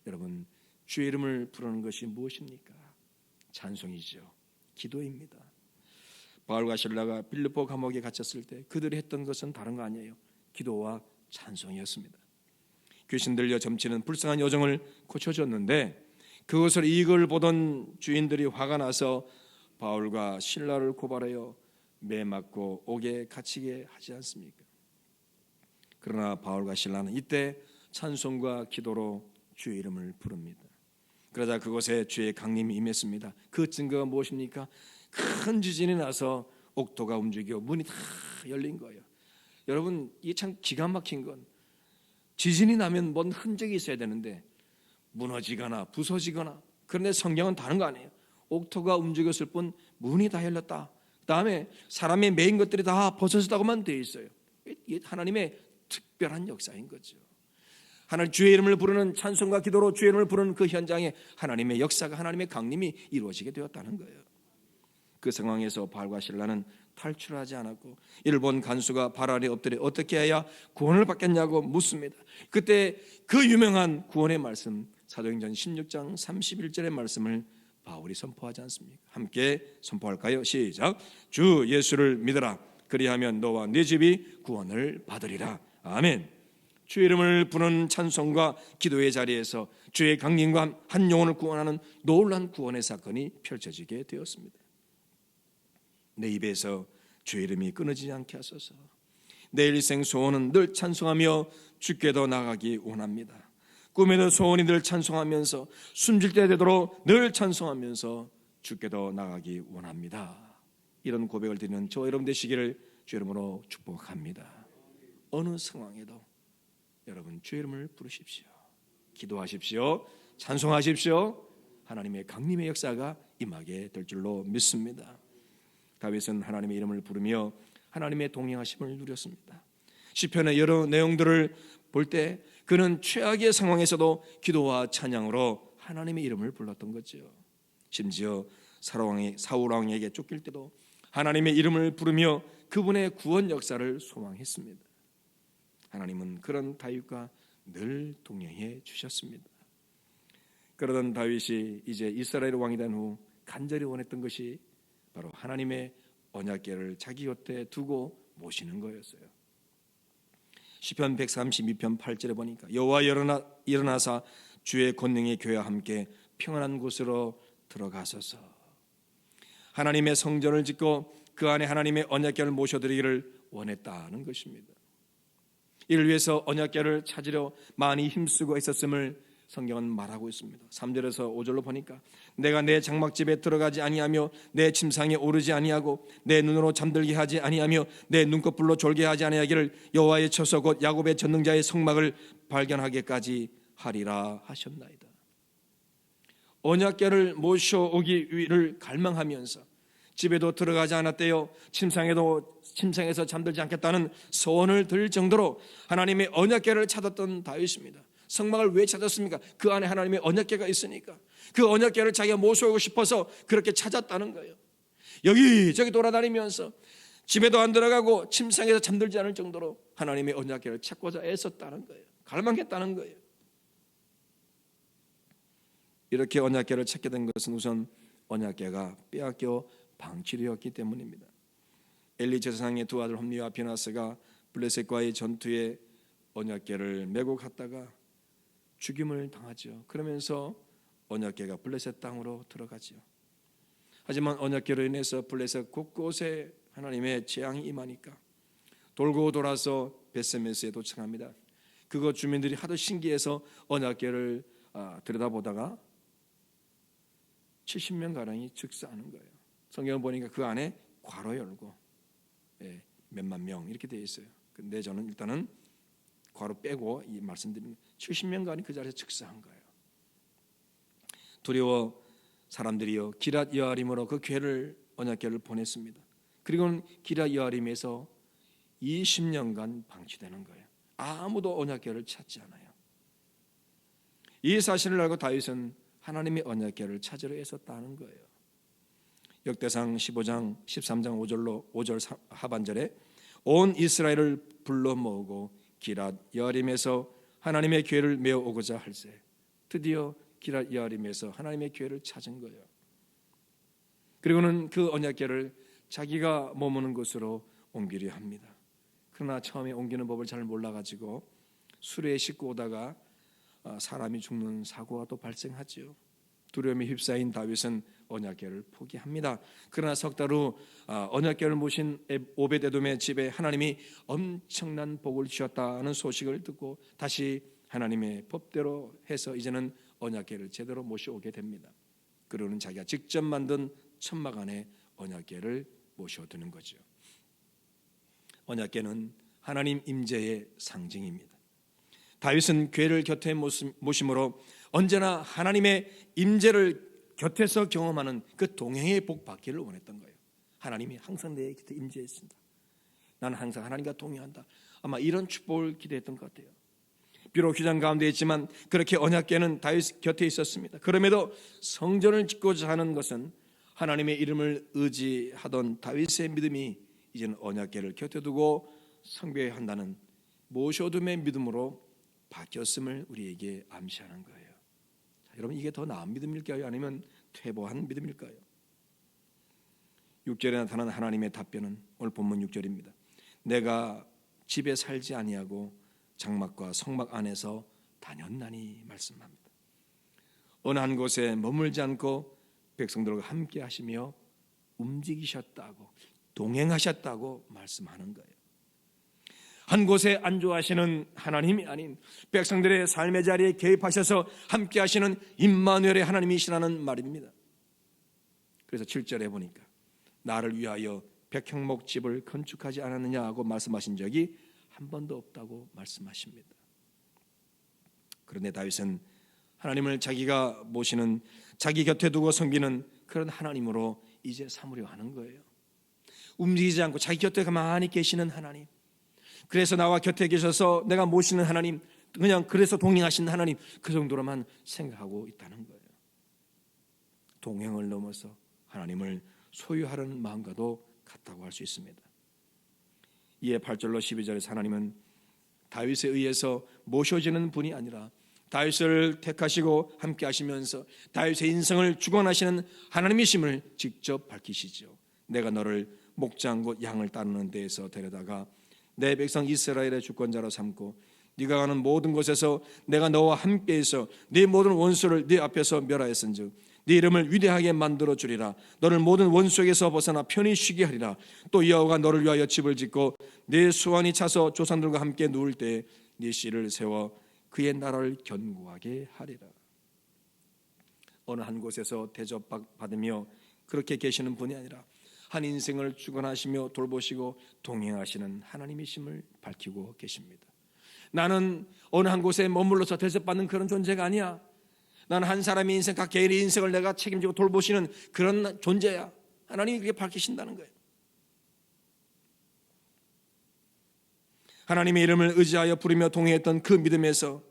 여러분 주의 이름을 부르는 것이 무엇입니까? 찬송이죠. 기도입니다. 바울과 실라가 빌립보 감옥에 갇혔을 때 그들이 했던 것은 다른 거 아니에요. 기도와 찬송이었습니다. 귀신 들려 점치는 불쌍한 여정을 고쳐줬는데 그것을 이익을 보던 주인들이 화가 나서 바울과 실라를 고발하여 매 맞고 옥에 갇히게 하지 않습니까? 그러나 바울과 실라는 이때 찬송과 기도로 주의 이름을 부릅니다. 그러자 그곳에 주의 강림이 임했습니다. 그 증거가 무엇입니까? 큰 지진이 나서 옥토가 움직이고 문이 다 열린 거예요. 여러분 이게 참 기가 막힌 건, 지진이 나면 뭔 흔적이 있어야 되는데 무너지거나 부서지거나, 그런데 성경은 다른 거 아니에요. 옥토가 움직였을 뿐 문이 다 열렸다. 그 다음에 사람의 매인 것들이 다 벗어졌다고만 되어 있어요. 이게 하나님의 특별한 역사인 거죠. 하나님 주의 이름을 부르는 찬송과 기도로 주의 이름을 부르는 그 현장에 하나님의 역사가, 하나님의 강림이 이루어지게 되었다는 거예요. 그 상황에서 바울과 실라는 탈출하지 않았고 일본 간수가 발 아래 엎드려 어떻게 해야 구원을 받겠냐고 묻습니다. 그때 그 유명한 구원의 말씀 사도행전 16장 31절의 말씀을 바울이 선포하지 않습니까? 함께 선포할까요? 시작. 주 예수를 믿어라. 그리하면 너와 네 집이 구원을 받으리라. 아멘. 주의 이름을 부르는 찬송과 기도의 자리에서 주의 강림과 한 영혼을 구원하는 놀라운 구원의 사건이 펼쳐지게 되었습니다. 내 입에서 주의 이름이 끊어지지 않게 하소서. 내 일생 소원은 늘 찬송하며 주께도 나가기 원합니다. 꿈에도 소원이 늘 찬송하면서 숨질 때 되도록 늘 찬송하면서 주께도 나가기 원합니다. 이런 고백을 드리는 저 여러분 되시기를 주 이름으로 축복합니다. 어느 상황에도 여러분 주 이름을 부르십시오. 기도하십시오. 찬송하십시오. 하나님의 강림의 역사가 임하게 될 줄로 믿습니다. 다윗은 하나님의 이름을 부르며 하나님의 동행하심을 누렸습니다. 시편의 여러 내용들을 볼 때 그는 최악의 상황에서도 기도와 찬양으로 하나님의 이름을 불렀던 거죠. 심지어 사울 왕에게 쫓길 때도 하나님의 이름을 부르며 그분의 구원 역사를 소망했습니다. 하나님은 그런 다윗과 늘 동행해 주셨습니다. 그러던 다윗이 이제 이스라엘 왕이 된 후 간절히 원했던 것이 바로 하나님의 언약궤를 자기 곁에 두고 모시는 거였어요. 시편 132편 8절에 보니까 여호와 일어나사 주의 권능의 교회와 함께 평안한 곳으로 들어가소서. 하나님의 성전을 짓고 그 안에 하나님의 언약궤를 모셔드리기를 원했다는 것입니다. 이를 위해서 언약궤를 찾으려 많이 힘쓰고 있었음을 성경은 말하고 있습니다. 3절에서 5절로 보니까 내가 내 장막집에 들어가지 아니하며 내 침상에 오르지 아니하고 내 눈으로 잠들게 하지 아니하며 내 눈꺼풀로 졸게 하지 아니하기를 여호와의 처소 곧 야곱의 전능자의 성막을 발견하게까지 하리라 하셨나이다. 언약궤를 모셔오기를 갈망하면서 집에도 들어가지 않았대요. 침상에서 잠들지 않겠다는 소원을 들 정도로 하나님의 언약궤를 찾았던 다윗입니다. 성막을 왜 찾았습니까? 그 안에 하나님의 언약궤가 있으니까. 그 언약궤를 자기가 모셔오고 싶어서 그렇게 찾았다는 거예요. 여기저기 돌아다니면서 집에도 안 들어가고 침상에서 잠들지 않을 정도로 하나님의 언약궤를 찾고자 애썼다는 거예요. 갈망했다는 거예요. 이렇게 언약궤를 찾게 된 것은 우선 언약궤가 빼앗겨 방치되었기 때문입니다. 엘리 제사장의 두 아들 홈리와 비나스가 블레셋과의 전투에 언약궤를 메고 갔다가 죽임을 당하죠. 그러면서 언약궤가 블레셋 땅으로 들어가죠. 하지만 언약궤로 인해서 블레셋 곳곳에 하나님의 재앙이 임하니까 돌고 돌아서 베세메스에 도착합니다. 그거 주민들이 하도 신기해서 언약궤를 들여다보다가 70명가량이 즉사하는 거예요. 성경을 보니까 그 안에 괄호 열고 몇만 명 이렇게 되어 있어요. 근데 저는 일단은 괄호 빼고 이 말씀드리는 70명간이 그 자리에서 즉사한 거예요. 두려워 사람들이요 기랏 여아림으로 그 궤를 언약궤를 보냈습니다. 그리고는 기랏 여아림에서 20년간 방치되는 거예요. 아무도 언약궤를 찾지 않아요. 이 사실을 알고 다윗은 하나님의 언약궤를 찾으려 애썼다는 거예요. 역대상 15장 13장 5절 하반절에 온 이스라엘을 불러 모으고 기랏 여아림에서 하나님의 궤를 메어 오고자 할세 드디어 기랏 여아림에서 하나님의 궤를 찾은 거예요. 그리고는 그 언약궤를 자기가 머무는 곳으로 옮기려 합니다. 그러나 처음에 옮기는 법을 잘 몰라가지고 수레에 싣고 오다가 사람이 죽는 사고가 또 발생하지요. 두려움에 휩싸인 다윗은 언약궤를 포기합니다. 그러나 석 달 후 언약궤를 모신 오벳에돔의 집에 하나님이 엄청난 복을 주셨다는 소식을 듣고 다시 하나님의 법대로 해서 이제는 언약궤를 제대로 모셔오게 됩니다. 그러는 자기가 직접 만든 천막 안에 언약궤를 모셔두는 거죠. 언약궤는 하나님 임재의 상징입니다. 다윗은 궤를 곁에 모심으로 언제나 하나님의 임재를 곁에서 경험하는 그 동행의 복 받기를 원했던 거예요. 하나님이 항상 내 곁에 임재했습니다. 나는 항상 하나님과 동행한다. 아마 이런 축복을 기대했던 것 같아요. 비록 휘장 가운데 있지만 그렇게 언약궤는 다윗 곁에 있었습니다. 그럼에도 성전을 짓고자 하는 것은 하나님의 이름을 의지하던 다윗의 믿음이 이제는 언약궤를 곁에 두고 섬겨야 한다는 모셔둠의 믿음으로 바뀌었음을 우리에게 암시하는 거예요. 여러분 이게 더 나은 믿음일까요? 아니면 퇴보한 믿음일까요? 6절에 나타난 하나님의 답변은 오늘 본문 6절입니다. 내가 집에 살지 아니하고 장막과 성막 안에서 다녔나니 말씀합니다. 어느 한 곳에 머물지 않고 백성들과 함께 하시며 움직이셨다고 동행하셨다고 말씀하는 거예요. 한 곳에 안주하시는 하나님이 아닌 백성들의 삶의 자리에 개입하셔서 함께 하시는 임마누엘의 하나님이시라는 말입니다. 그래서 7절에 보니까 나를 위하여 백향목 집을 건축하지 않았느냐 하고 말씀하신 적이 한 번도 없다고 말씀하십니다. 그런데 다윗은 하나님을 자기가 모시는, 자기 곁에 두고 섬기는 그런 하나님으로 이제 삼으려 하는 거예요. 움직이지 않고 자기 곁에 가만히 계시는 하나님, 그래서 나와 곁에 계셔서 내가 모시는 하나님, 그냥 그래서 동행하신 하나님, 그 정도로만 생각하고 있다는 거예요. 동행을 넘어서 하나님을 소유하려는 마음과도 같다고 할 수 있습니다. 이에 8절로 12절에서 하나님은 다윗에 의해서 모셔지는 분이 아니라 다윗을 택하시고 함께 하시면서 다윗의 인생을 주관하시는 하나님이심을 직접 밝히시죠. 내가 너를 목장 곧 양을 따르는 데에서 데려다가 내 백성 이스라엘의 주권자로 삼고 네가 가는 모든 곳에서 내가 너와 함께해서 네 모든 원수를 네 앞에서 멸하였은즉 네 이름을 위대하게 만들어 주리라. 너를 모든 원수에게서 벗어나 편히 쉬게 하리라. 또 여호와가 너를 위하여 집을 짓고 네 수완이 차서 조상들과 함께 누울 때에 네 씨를 세워 그의 나라를 견고하게 하리라. 어느 한 곳에서 대접받으며 그렇게 계시는 분이 아니라 한 인생을 주관하시며 돌보시고 동행하시는 하나님이심을 밝히고 계십니다. 나는 어느 한 곳에 머물러서 대접받는 그런 존재가 아니야. 나는 한 사람의 인생, 각 개인의 인생을 내가 책임지고 돌보시는 그런 존재야. 하나님이 그렇게 밝히신다는 거예요. 하나님의 이름을 의지하여 부르며 동행했던 그 믿음에서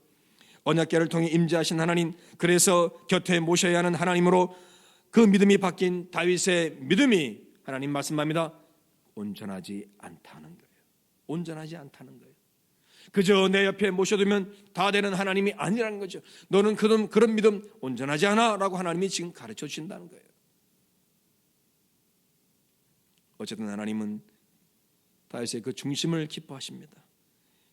언약궤를 통해 임재하신 하나님, 그래서 곁에 모셔야 하는 하나님으로 그 믿음이 바뀐 다윗의 믿음이 하나님 말씀합니다. 온전하지 않다는 거예요. 온전하지 않다는 거예요. 그저 내 옆에 모셔두면 다 되는 하나님이 아니라는 거죠. 너는 그런 믿음 온전하지 않아 라고 하나님이 지금 가르쳐 주신다는 거예요. 어쨌든 하나님은 다윗의 그 중심을 기뻐하십니다.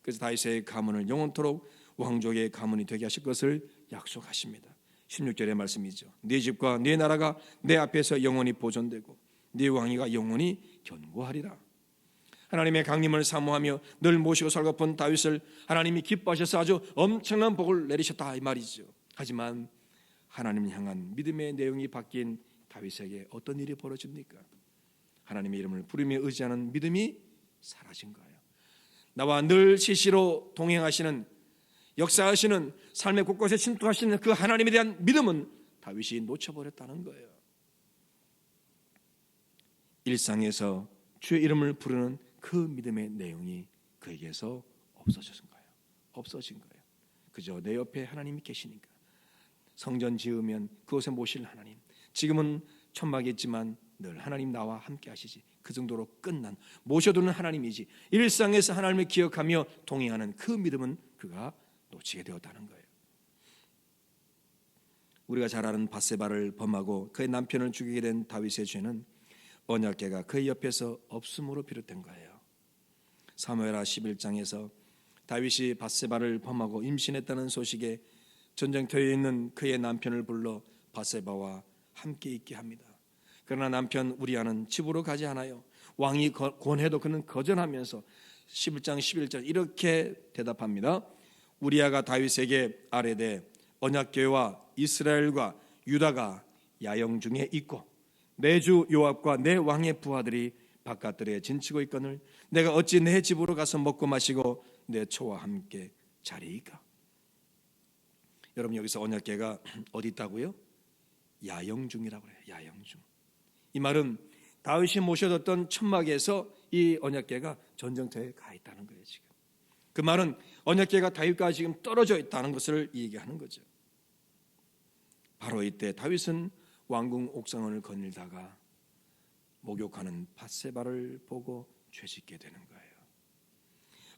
그래서 다윗의 가문을 영원토록 왕족의 가문이 되게 하실 것을 약속하십니다. 16절의 말씀이죠. 네 집과 네 나라가 내 앞에서 영원히 보존되고 네 왕위가 영원히 견고하리라. 하나님의 강림을 사모하며 늘 모시고 살고픈 다윗을 하나님이 기뻐하셔서 아주 엄청난 복을 내리셨다 이 말이죠. 하지만 하나님을 향한 믿음의 내용이 바뀐 다윗에게 어떤 일이 벌어집니까? 하나님의 이름을 부르며 의지하는 믿음이 사라진 거예요. 나와 늘 시시로 동행하시는, 역사하시는, 삶의 곳곳에 침투하시는 그 하나님에 대한 믿음은 다윗이 놓쳐버렸다는 거예요. 일상에서 주의 이름을 부르는 그 믿음의 내용이 그에게서 없어진 거예요. 그저 내 옆에 하나님이 계시니까. 성전 지으면 그곳에 모실 하나님, 지금은 천막에 있지만 늘 하나님 나와 함께 하시지, 그 정도로 끝난 모셔두는 하나님이지, 일상에서 하나님을 기억하며 동행하는 그 믿음은 그가 놓치게 되었다는 거예요. 우리가 잘 아는 밧세바를 범하고 그의 남편을 죽이게 된 다윗의 죄는 언약궤가 그의 옆에서 없음으로 비롯된 거예요. 사무엘하 11장에서 다윗이 밧세바를 범하고 임신했다는 소식에 전쟁터에 있는 그의 남편을 불러 밧세바와 함께 있게 합니다. 그러나 남편 우리아는 집으로 가지 않아요. 왕이 권해도 그는 거절하면서 11장 11절 이렇게 대답합니다. 우리아가 다윗에게 아뢰되 언약궤와 이스라엘과 유다가 야영 중에 있고 내 주 요압과 내 왕의 부하들이 바깥들에 진치고 있거늘 내가 어찌 내 집으로 가서 먹고 마시고 내 처와 함께 자리이까? 여러분, 여기서 언약궤가 어디 있다고요? 야영 중이라고 해요. 야영 중. 이 말은 다윗이 모셔뒀던 천막에서 이 언약궤가 전쟁터에 가 있다는 거예요. 지금 그 말은 언약궤가 다윗과 지금 떨어져 있다는 것을 얘기하는 거죠. 바로 이때 다윗은 왕궁 옥상을 거닐다가 목욕하는 밧세바를 보고 죄짓게 되는 거예요.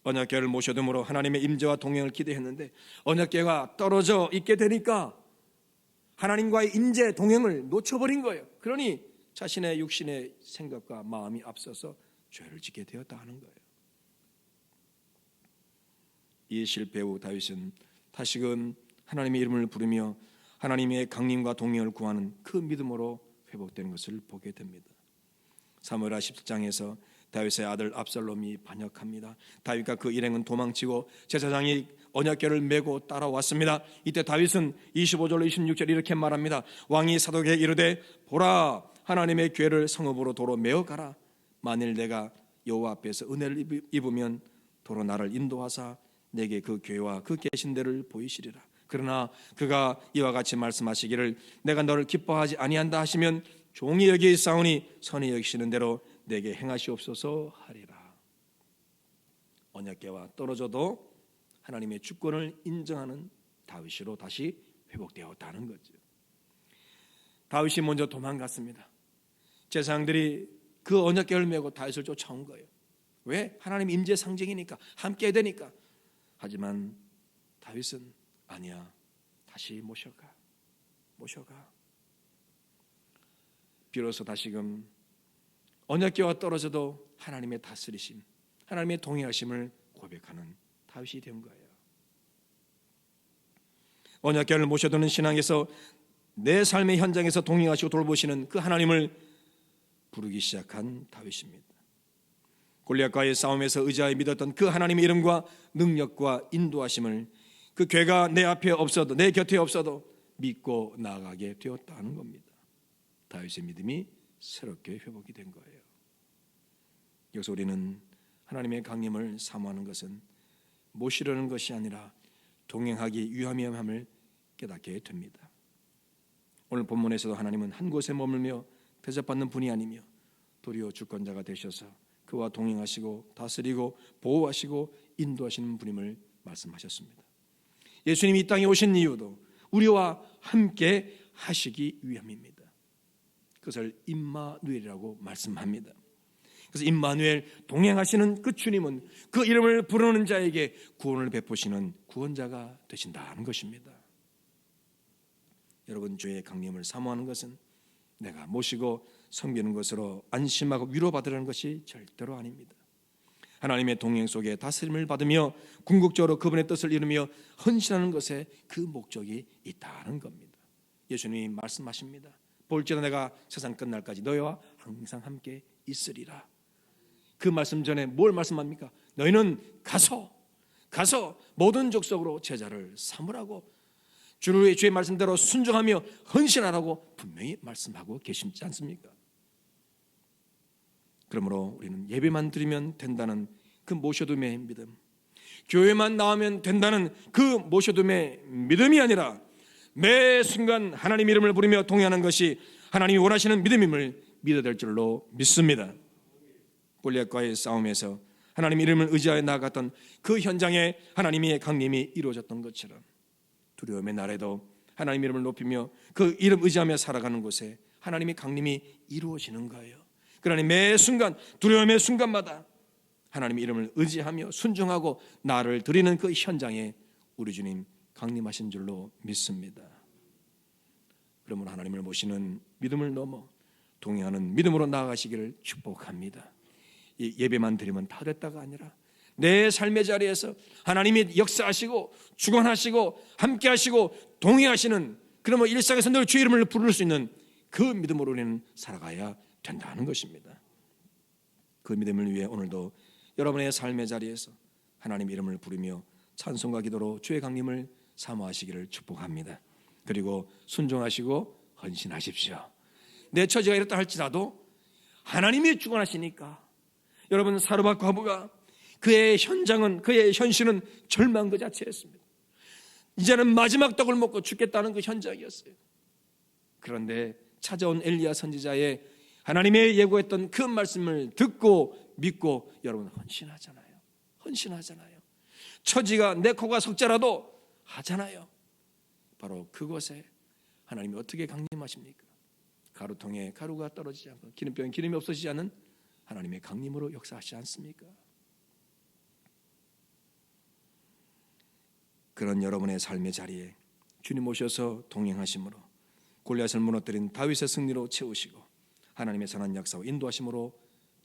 언약궤를 모셔둠으로 하나님의 임재와 동행을 기대했는데 언약궤가 떨어져 있게 되니까 하나님과의 임재 동행을 놓쳐버린 거예요. 그러니 자신의 육신의 생각과 마음이 앞서서 죄를 짓게 되었다 하는 거예요. 이 실패 후 다윗은 다시금 하나님의 이름을 부르며 하나님의 강림과 동행을 구하는 그 믿음으로 회복되는 것을 보게 됩니다. 사무엘하 17장에서 다윗의 아들 압살롬이 반역합니다. 다윗과 그 일행은 도망치고 제사장이 언약궤를 메고 따라왔습니다. 이때 다윗은 25절로 26절 이렇게 말합니다. 왕이 사독에게 이르되 보라, 하나님의 교회를 성읍으로 도로 메어 가라. 만일 내가 여호와 앞에서 은혜를 입으면 도로 나를 인도하사 내게 그 교회와 그 계신 데를 보이시리라. 그러나 그가 이와 같이 말씀하시기를 내가 너를 기뻐하지 아니한다 하시면 종이 여기 있사오니 선히 여기시는 대로 내게 행하시옵소서 하리라. 언약궤와 떨어져도 하나님의 주권을 인정하는 다윗으로 다시 회복되었다는 거죠. 다윗이 먼저 도망갔습니다. 제사장들이 그 언약궤를 메고 다윗을 쫓아온 거예요. 왜? 하나님 임재 상징이니까, 함께 되니까. 하지만 다윗은 아니야, 다시 모셔가. 비로소 다시금 언약궤와 떨어져도 하나님의 다스리심, 하나님의 동행하심을 고백하는 다윗이 된 거예요. 언약궤를 모셔두는 신앙에서 내 삶의 현장에서 동행하시고 돌보시는 그 하나님을 부르기 시작한 다윗입니다. 골리앗과의 싸움에서 의지하여 믿었던 그 하나님의 이름과 능력과 인도하심을 그 궤가 내 앞에 없어도, 내 곁에 없어도 믿고 나아가게 되었다는 겁니다. 다윗의 믿음이 새롭게 회복이 된 거예요. 여기서 우리는 하나님의 강림을 사모하는 것은 모시려는 것이 아니라 동행하기 위함을 깨닫게 됩니다. 오늘 본문에서도 하나님은 한 곳에 머물며 대접받는 분이 아니며 도리어 주권자가 되셔서 그와 동행하시고 다스리고 보호하시고 인도하시는 분임을 말씀하셨습니다. 예수님이 이 땅에 오신 이유도 우리와 함께 하시기 위함입니다. 그것을 임마누엘이라고 말씀합니다. 그래서 임마누엘, 동행하시는 그 주님은 그 이름을 부르는 자에게 구원을 베푸시는 구원자가 되신다는 것입니다. 여러분, 주의 강림을 사모하는 것은 내가 모시고 섬기는 것으로 안심하고 위로받으라는 것이 절대로 아닙니다. 하나님의 동행 속에 다스림을 받으며 궁극적으로 그분의 뜻을 이루며 헌신하는 것에 그 목적이 있다는 겁니다. 예수님이 말씀하십니다. 볼지어다 내가 세상 끝날까지 너희와 항상 함께 있으리라. 그 말씀 전에 뭘 말씀합니까? 너희는 가서 모든 족속으로 제자를 삼으라고, 주의 말씀대로 순종하며 헌신하라고 분명히 말씀하고 계시지 않습니까? 그러므로 우리는 예배만 드리면 된다는 그 모셔둠의 믿음, 교회만 나오면 된다는 그 모셔둠의 믿음이 아니라 매 순간 하나님 이름을 부르며 동행하는 것이 하나님이 원하시는 믿음임을 믿어야 될 줄로 믿습니다. 골리앗과의 싸움에서 하나님 이름을 의지하여 나아갔던 그 현장에 하나님의 강림이 이루어졌던 것처럼 두려움의 날에도 하나님 이름을 높이며 그 이름 의지하며 살아가는 곳에 하나님의 강림이 이루어지는 거예요. 그러니 매 순간, 두려움의 순간마다 하나님 이름을 의지하며 순종하고 나를 드리는 그 현장에 우리 주님 강림하신 줄로 믿습니다. 그러므로 하나님을 모시는 믿음을 넘어 동행하는 믿음으로 나아가시기를 축복합니다. 이 예배만 드리면 다 됐다가 아니라 내 삶의 자리에서 하나님이 역사하시고 주관하시고 함께하시고 동행하시는, 그러면 일상에서 늘 주의 이름을 부를 수 있는 그 믿음으로 우리는 살아가야 된다는 것입니다. 그 믿음을 위해 오늘도 여러분의 삶의 자리에서 하나님 이름을 부르며 찬송과 기도로 주의 강림을 사모하시기를 축복합니다. 그리고 순종하시고 헌신하십시오. 내 처지가 이렇다 할지라도 하나님이 주관하시니까 여러분, 사르밧 과부가 그의 현장은, 그의 현실은 절망 그 자체였습니다. 이제는 마지막 떡을 먹고 죽겠다는 그 현장이었어요. 그런데 찾아온 엘리야 선지자의 하나님의 예고했던 그 말씀을 듣고 믿고 여러분 헌신하잖아요. 처지가 내 코가 석자라도 하잖아요. 바로 그곳에 하나님이 어떻게 강림하십니까? 가루통에 가루가 떨어지지 않고 기름병에 기름이 없어지지 않은 하나님의 강림으로 역사하시지 않습니까? 그런 여러분의 삶의 자리에 주님 오셔서 동행하심으로 골리앗을 무너뜨린 다윗의 승리로 채우시고 하나님의 선한 역사와 인도하심으로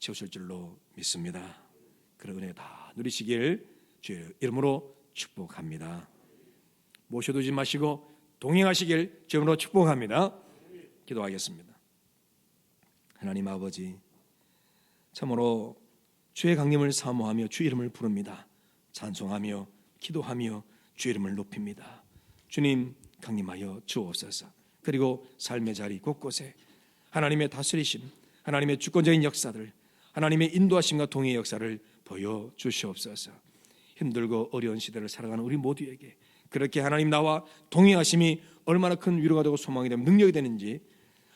채우실 줄로 믿습니다. 그런 은혜 다 누리시길 주의 이름으로 축복합니다. 모셔두지 마시고 동행하시길 주님으로 축복합니다. 기도하겠습니다. 하나님 아버지, 참으로 주의 강림을 사모하며 주의 이름을 부릅니다. 찬송하며 기도하며 주의 이름을 높입니다. 주님 강림하여 주옵소서. 그리고 삶의 자리 곳곳에 하나님의 다스리심, 하나님의 주권적인 역사들, 하나님의 인도하심과 동의의 역사를 보여주시옵소서. 힘들고 어려운 시대를 살아가는 우리 모두에게 그렇게 하나님 나와 동행하심이 얼마나 큰 위로가 되고 소망이 되면 능력이 되는지,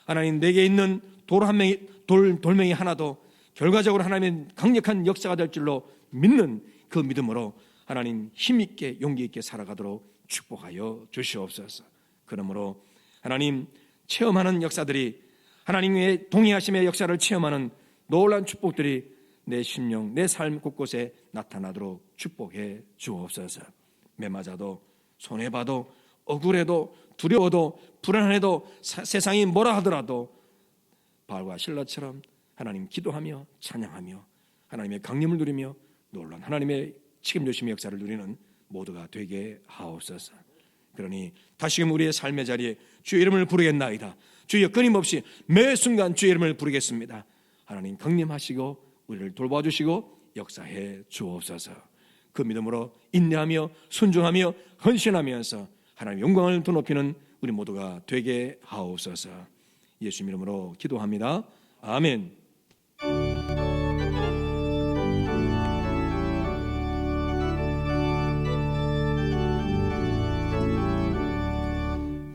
하나님 내게 있는 돌멩이 하나도 결과적으로 하나님의 강력한 역사가 될 줄로 믿는 그 믿음으로 하나님 힘있게 용기 있게 살아가도록 축복하여 주시옵소서. 그러므로 하나님 체험하는 역사들이, 하나님의 동행하심의 역사를 체험하는 놀라운 축복들이 내 심령, 내 삶 곳곳에 나타나도록 축복해 주옵소서. 매맞아도 손해봐도 억울해도 두려워도 불안해도 세상이 뭐라 하더라도 바울과 실라처럼 하나님 기도하며 찬양하며 하나님의 강림을 누리며 놀라운 하나님의 책임지심의 역사를 누리는 모두가 되게 하옵소서. 그러니 다시금 우리의 삶의 자리에 주의 이름을 부르겠나이다. 주여 끊임없이 매 순간 주의 이름을 부르겠습니다. 하나님 강림하시고 우리를 돌봐주시고 역사해 주옵소서. 그 믿음으로 인내하며 순종하며 헌신하면서 하나님의 영광을 드높이는 우리 모두가 되게 하옵소서. 예수 이름으로 기도합니다. 아멘.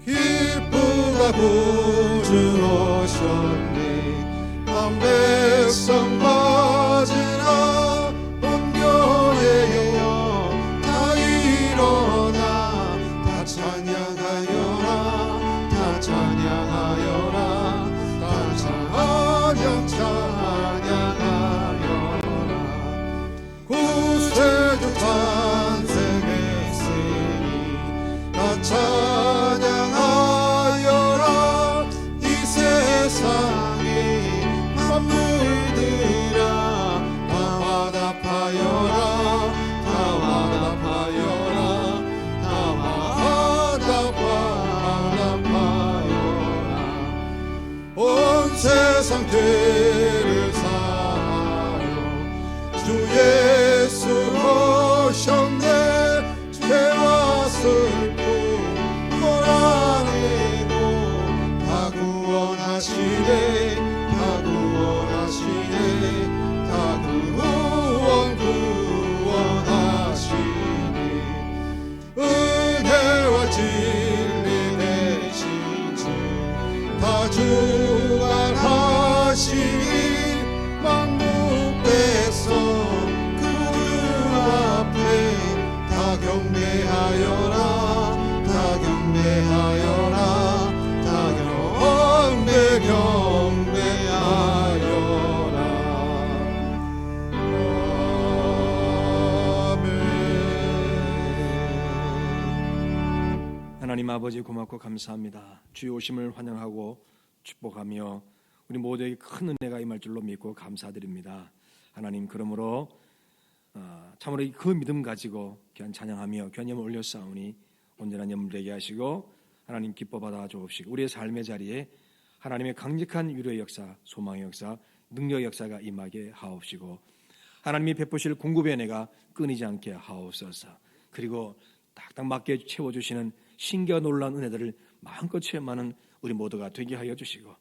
기쁘다 구주 오셨네. 한 백성 맞으라 온교회여 다 일어나 다 찬양하여라 다 찬양하여라 다 찬양하여라 구세주 탄생했으니 다 찬양하여라 이 세상에 만물들아 다 화답하여라 다 화답하여라 다 화답하여라 온 세상 죄를 사하여 주 예수 오셨네. 죄와 슬픔 몰아내고 다 구원하시네. 다 구원하시네. 다 구원하시네. 은혜와 진리 되신 주 다 주관하시니 만국 백성 그들 앞에 다 경배하여라 다 경배하여라 다 경배하여라. 아멘. 하나님 아버지 고맙고 감사합니다. 주의 오심을 환영하고 축복하며 우리 모두에게 큰 은혜가 임할 줄로 믿고 감사드립니다. 하나님 그러므로 참으로 그 믿음 가지고 귀한 찬양하며 귀한 예물 올렸사오니 온전한 예물 되게 하시고 하나님 기뻐 받아 주옵시고 우리의 삶의 자리에 하나님의 강력한 위로의 역사, 소망의 역사, 능력의 역사가 임하게 하옵시고 하나님이 베푸실 공급의 은혜가 끊이지 않게 하옵소서. 그리고 딱딱 맞게 채워주시는 신기와 놀라운 은혜들을 마음껏 체험하는 우리 모두가 되게 하여 주시고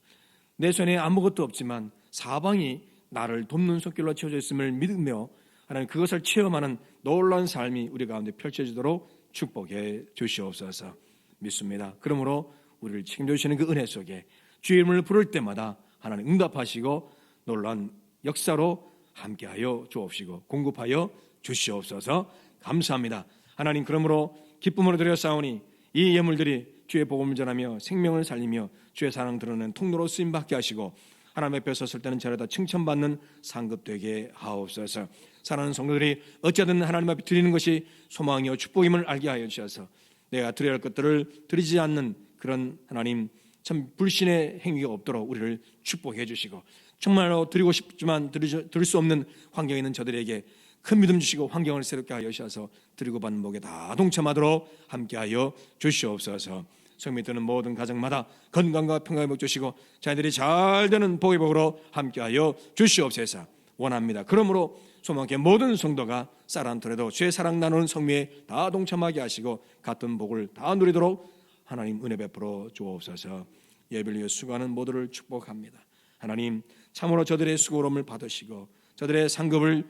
내 손에 아무것도 없지만 사방이 나를 돕는 손길로 채워져 있음을 믿으며 하나님 그것을 체험하는 놀라운 삶이 우리 가운데 펼쳐지도록 축복해 주시옵소서. 믿습니다. 그러므로 우리를 책임져 주시는 그 은혜 속에 주의 이름을 부를 때마다 하나님 응답하시고 놀라운 역사로 함께하여 주옵시고 공급하여 주시옵소서. 감사합니다. 하나님 그러므로 기쁨으로 드렸사오니 이 예물들이 주의 복음을 전하며 생명을 살리며 주의 사랑 드러내는 통로로 쓰임받게 하시고 하나님 앞에 섰을 때는 저러다 칭찬받는 상급되게 하옵소서. 사랑하는 성도들이 어찌하든 하나님 앞에 드리는 것이 소망이요 축복임을 알게 하여 주셔서 내가 드려야 할 것들을 드리지 않는 그런 하나님 참 불신의 행위가 없도록 우리를 축복해 주시고 정말로 드리고 싶지만 드릴 수 없는 환경에 있는 저들에게 큰 믿음 주시고 환경을 새롭게 하여 주셔서 드리고 받는 복에 다 동참하도록 함께하여 주시옵소서. 성미 드는 모든 가정마다 건강과 평강을 복 주시고 자녀들이 잘 되는 복의 복으로 함께하여 주시옵소서. 원합니다. 그러므로 소망케 모든 성도가 쌀한톨에도 주의 사랑 나누는 성미에 다 동참하게 하시고 같은 복을 다 누리도록 하나님 은혜 베풀어 주옵소서. 예배를 위해 수고하는 모두를 축복합니다. 하나님, 참으로 저들의 수고로움을 받으시고 저들의 상급을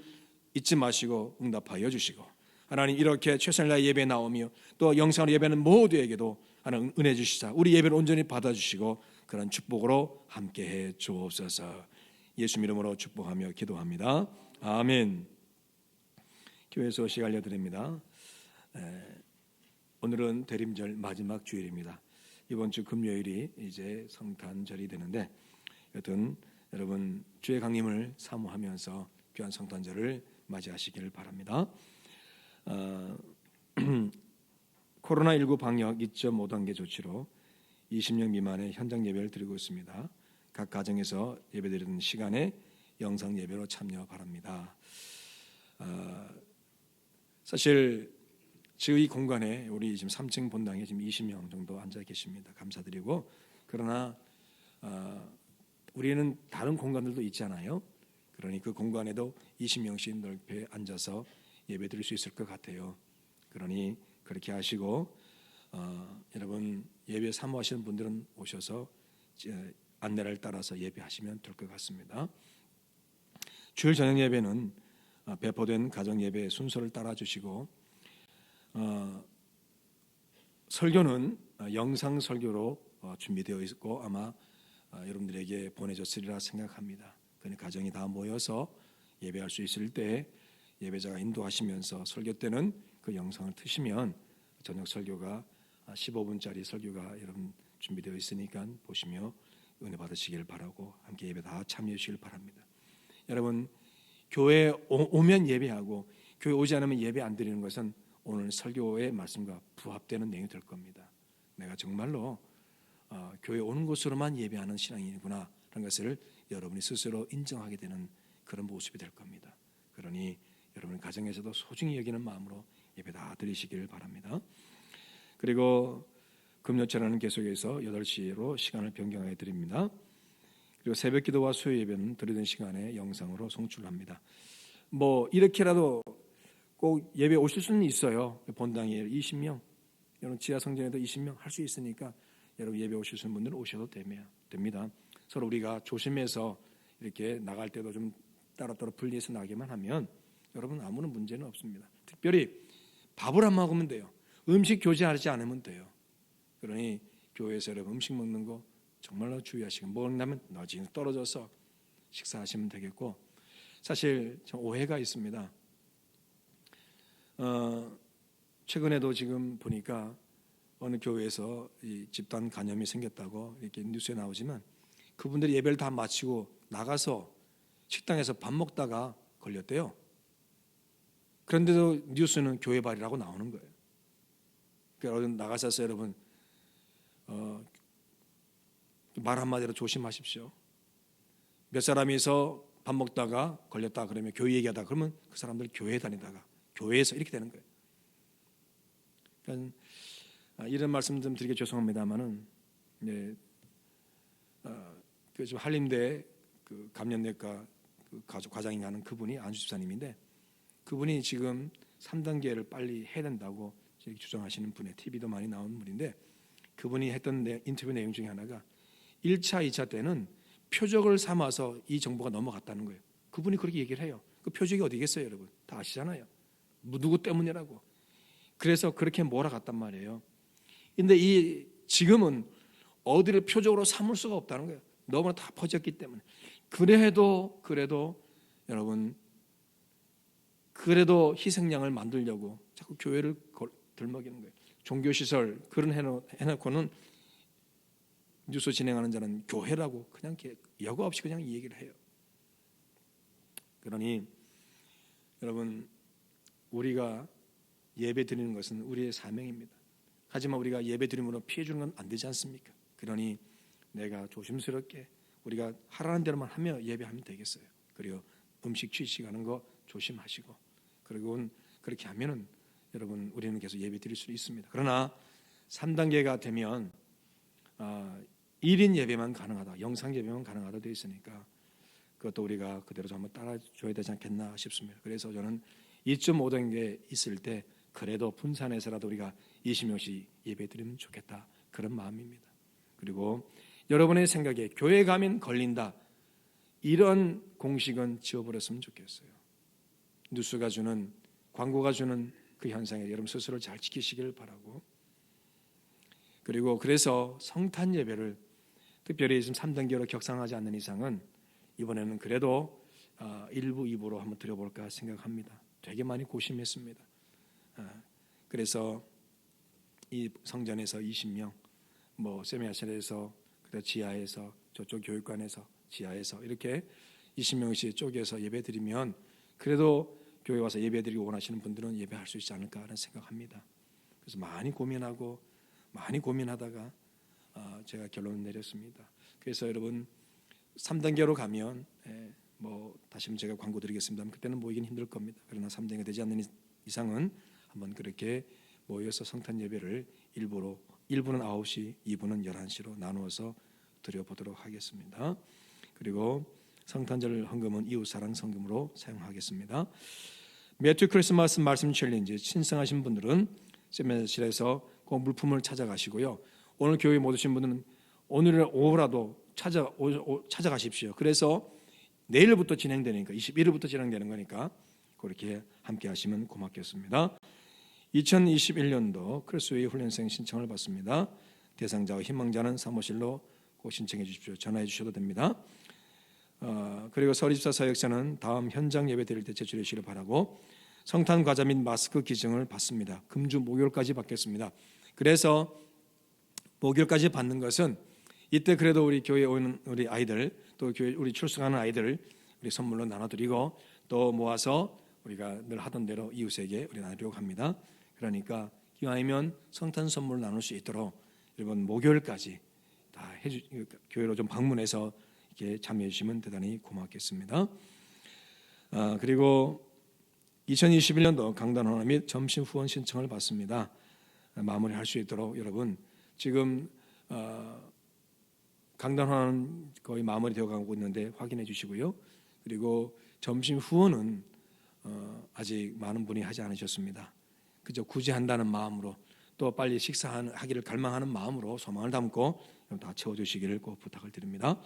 잊지 마시고 응답하여 주시고, 하나님, 이렇게 최선을 다해 예배에 나오며 또 영상으로 예배하는 모두에게도 하나님 은혜 주시자 우리 예배를 온전히 받아주시고 그런 축복으로 함께해 주옵소서. 예수 이름으로 축복하며 기도합니다. 아멘. 교회 소식 알려드립니다. 오늘은 대림절 마지막 주일입니다. 이번 주 금요일이 이제 성탄절이 되는데, 여튼 여러분 주의 강림을 사모하면서 귀한 성탄절을 맞이하시기를 바랍니다. 코로나19 방역 2.5단계 조치로 20명 미만의 현장 예배를 드리고 있습니다. 각 가정에서 예배드리는 시간에 영상 예배로 참여 바랍니다. 사실 저희 공간에 우리 지금 3층 본당에 지금 20명 정도 앉아 계십니다. 감사드리고, 그러나 우리는 다른 공간들도 있잖아요. 그러니 그 공간에도 20명씩 넓게 앉아서 예배드릴 수 있을 것 같아요. 그러니 그렇게 하시고, 여러분 예배 사모하시는 분들은 오셔서 안내를 따라서 예배하시면 될 것 같습니다. 주일 저녁 예배는 배포된 가정 예배 순서를 따라주시고, 설교는 영상 설교로 준비되어 있고 아마 여러분들에게 보내졌으리라 생각합니다. 그러니 가정이 다 모여서 예배할 수 있을 때 예배자가 인도하시면서 설교 때는 그 영상을 트시면 저녁 설교가 15분짜리 설교가 여러분 준비되어 있으니까 보시며 은혜 받으시길 바라고 함께 예배 다 참여해 주시길 바랍니다. 여러분 교회 오면 예배하고 교회 오지 않으면 예배 안 드리는 것은 오늘 설교의 말씀과 부합되는 내용이 될 겁니다. 내가 정말로 교회 오는 곳으로만 예배하는 신앙이구나 하는 것을 여러분이 스스로 인정하게 되는 그런 모습이 될 겁니다. 그러니 여러분 가정에서도 소중히 여기는 마음으로 예배 다 드리시길 바랍니다. 그리고 금요철에는 계속해서 8시로 시간을 변경해 드립니다. 그리고 새벽 기도와 수요 예배는 드리던 시간에 영상으로 송출합니다. 뭐 이렇게라도 꼭 예배 오실 수는 있어요. 본당에 20명, 여러분 지하 성전에도 20명 할 수 있으니까 여러분 예배 오실 수 있는 분들은 오셔도 됩니다. 서로 우리가 조심해서 이렇게 나갈 때도 좀 따로따로 분리해서 나가기만 하면 여러분 아무런 문제는 없습니다. 특별히 밥을 안 먹으면 돼요. 음식 교제하지 않으면 돼요. 그러니 교회에서 여러분 음식 먹는 거 정말로 주의하시고, 먹는다면 너지금 떨어져서 식사하시면 되겠고, 사실 좀 오해가 있습니다. 최근에도 지금 보니까 어느 교회에서 이 집단 감염이 생겼다고 이렇게 뉴스에 나오지만 그분들이 예배를 다 마치고 나가서 식당에서 밥 먹다가 걸렸대요. 그런데도 뉴스는 교회발이라고 나오는 거예요. 그러니까 나가셔서 여러분 말 한마디로 조심하십시오. 몇 사람이서 밥 먹다가 걸렸다 그러면 교회 얘기하다 그러면 그 사람들 교회에 다니다가 교회에서 이렇게 되는 거예요. 그러니까 이런 말씀 좀 드리기 죄송합니다만은, 네, 그 좀 한림대 그 감염내과 그 과장이 하는 그분이 안수 집사님인데, 그분이 지금 3단계를 빨리 해야 된다고 주장하시는 분의 TV도 많이 나오는 분인데, 그분이 했던 인터뷰 내용 중에 하나가 1차, 2차 때는 표적을 삼아서 이 정보가 넘어갔다는 거예요. 그분이 그렇게 얘기를 해요. 그 표적이 어디겠어요, 여러분? 다 아시잖아요. 누구 때문이라고. 그래서 그렇게 몰아갔단 말이에요. 근데 지금은 어디를 표적으로 삼을 수가 없다는 거예요. 너무나 다 퍼졌기 때문에. 그래도 여러분, 그래도 희생양을 만들려고 자꾸 교회를 들먹이는 거예요. 종교시설 그런 해놓고는 뉴스 진행하는 자는 교회라고 그냥 여과 없이 그냥 이 얘기를 해요. 그러니 여러분, 우리가 예배 드리는 것은 우리의 사명입니다. 하지만 우리가 예배 드림으로 피해 주는 건 안 되지 않습니까? 그러니 내가 조심스럽게 우리가 하라는 대로만 하며 예배하면 되겠어요. 그리고 음식 취식하는 거 조심하시고, 그리고 그렇게 하면은 여러분 우리는 계속 예배 드릴 수 있습니다. 그러나 3단계가 되면 1인 예배만 가능하다, 영상 예배만 가능하다 되어 있으니까 그것도 우리가 그대로 좀 한번 따라줘야 되지 않겠나 싶습니다. 그래서 저는 2.5단계 있을 때 그래도 분산해서라도 우리가 20명씩 예배 드리면 좋겠다, 그런 마음입니다. 그리고 여러분의 생각에 교회 가면 걸린다, 이런 공식은 지워버렸으면 좋겠어요. 뉴스가 주는, 광고가 주는 그 현상에 여러분 스스로 잘 지키시길 바라고, 그리고 그래서 성탄 예배를 특별히 지금 3단계로 격상하지 않는 이상은 이번에는 그래도 1부, 2부로 한번 드려볼까 생각합니다. 되게 많이 고심했습니다. 그래서 이 성전에서 20명, 뭐 세미나실에서, 그다음 지하에서, 저쪽 교육관에서, 지하에서 이렇게 20명씩 쪼개서 예배드리면 그래도 교회 와서 예배드리고 원하시는 분들은 예배할 수 있지 않을까라는 생각합니다. 그래서 많이 고민하다가 제가 결론을 내렸습니다. 그래서 여러분 3단계로 가면 뭐 다시 한번 제가 광고 드리겠습니다만 그때는 모이긴 힘들 겁니다. 그러나 3단계가 되지 않는 이상은 한번 그렇게 모여서 성탄 예배를 1부는 9시, 2부는 11시로 나누어서 드려보도록 하겠습니다. 그리고 성탄절 헌금은 이웃사랑 성금으로 사용하겠습니다. 매튜 크리스마스 말씀 챌린지 신청하신 분들은 세미나실에서 꼭 물품을 찾아가시고요. 오늘 교회 못 오신 분들은 오늘 오후라도 찾아가십시오. 그래서 내일부터 진행되니까 21일부터 진행되는 거니까 그렇게 함께 하시면 고맙겠습니다. 2021년도 크리스웨이 훈련생 신청을 받습니다. 대상자와 희망자는 사무실로 꼭 신청해 주십시오. 전화해 주셔도 됩니다. 그리고 서리집사 사역자는 다음 현장 예배 드릴 때 제출해 주시길 바라고, 성탄 과자 및 마스크 기증을 받습니다. 금주 목요일까지 받겠습니다. 그래서 목요일까지 받는 것은 이때 그래도 우리 교회에 오는 우리 아이들, 또 교회 우리 출석하는 아이들 우리 선물로 나눠드리고, 또 모아서 우리가 늘 하던 대로 이웃에게 우리 나누려고 합니다. 그러니까 기왕이면 성탄 선물을 나눌 수 있도록 여러분 목요일까지 다 교회로 좀 방문해서 이렇게 참여해 주시면 대단히 고맙겠습니다. 그리고 2021년도 강단 헌화 및 점심 후원 신청을 받습니다. 마무리할 수 있도록 여러분 지금 강단 헌화는 거의 마무리되어 가고 있는데 확인해 주시고요. 그리고 점심 후원은 아직 많은 분이 하지 않으셨습니다. 그저 굳이 한다는 마음으로, 또 빨리 식사하기를 갈망하는 마음으로 소망을 담고 다 채워주시기를 꼭 부탁을 드립니다.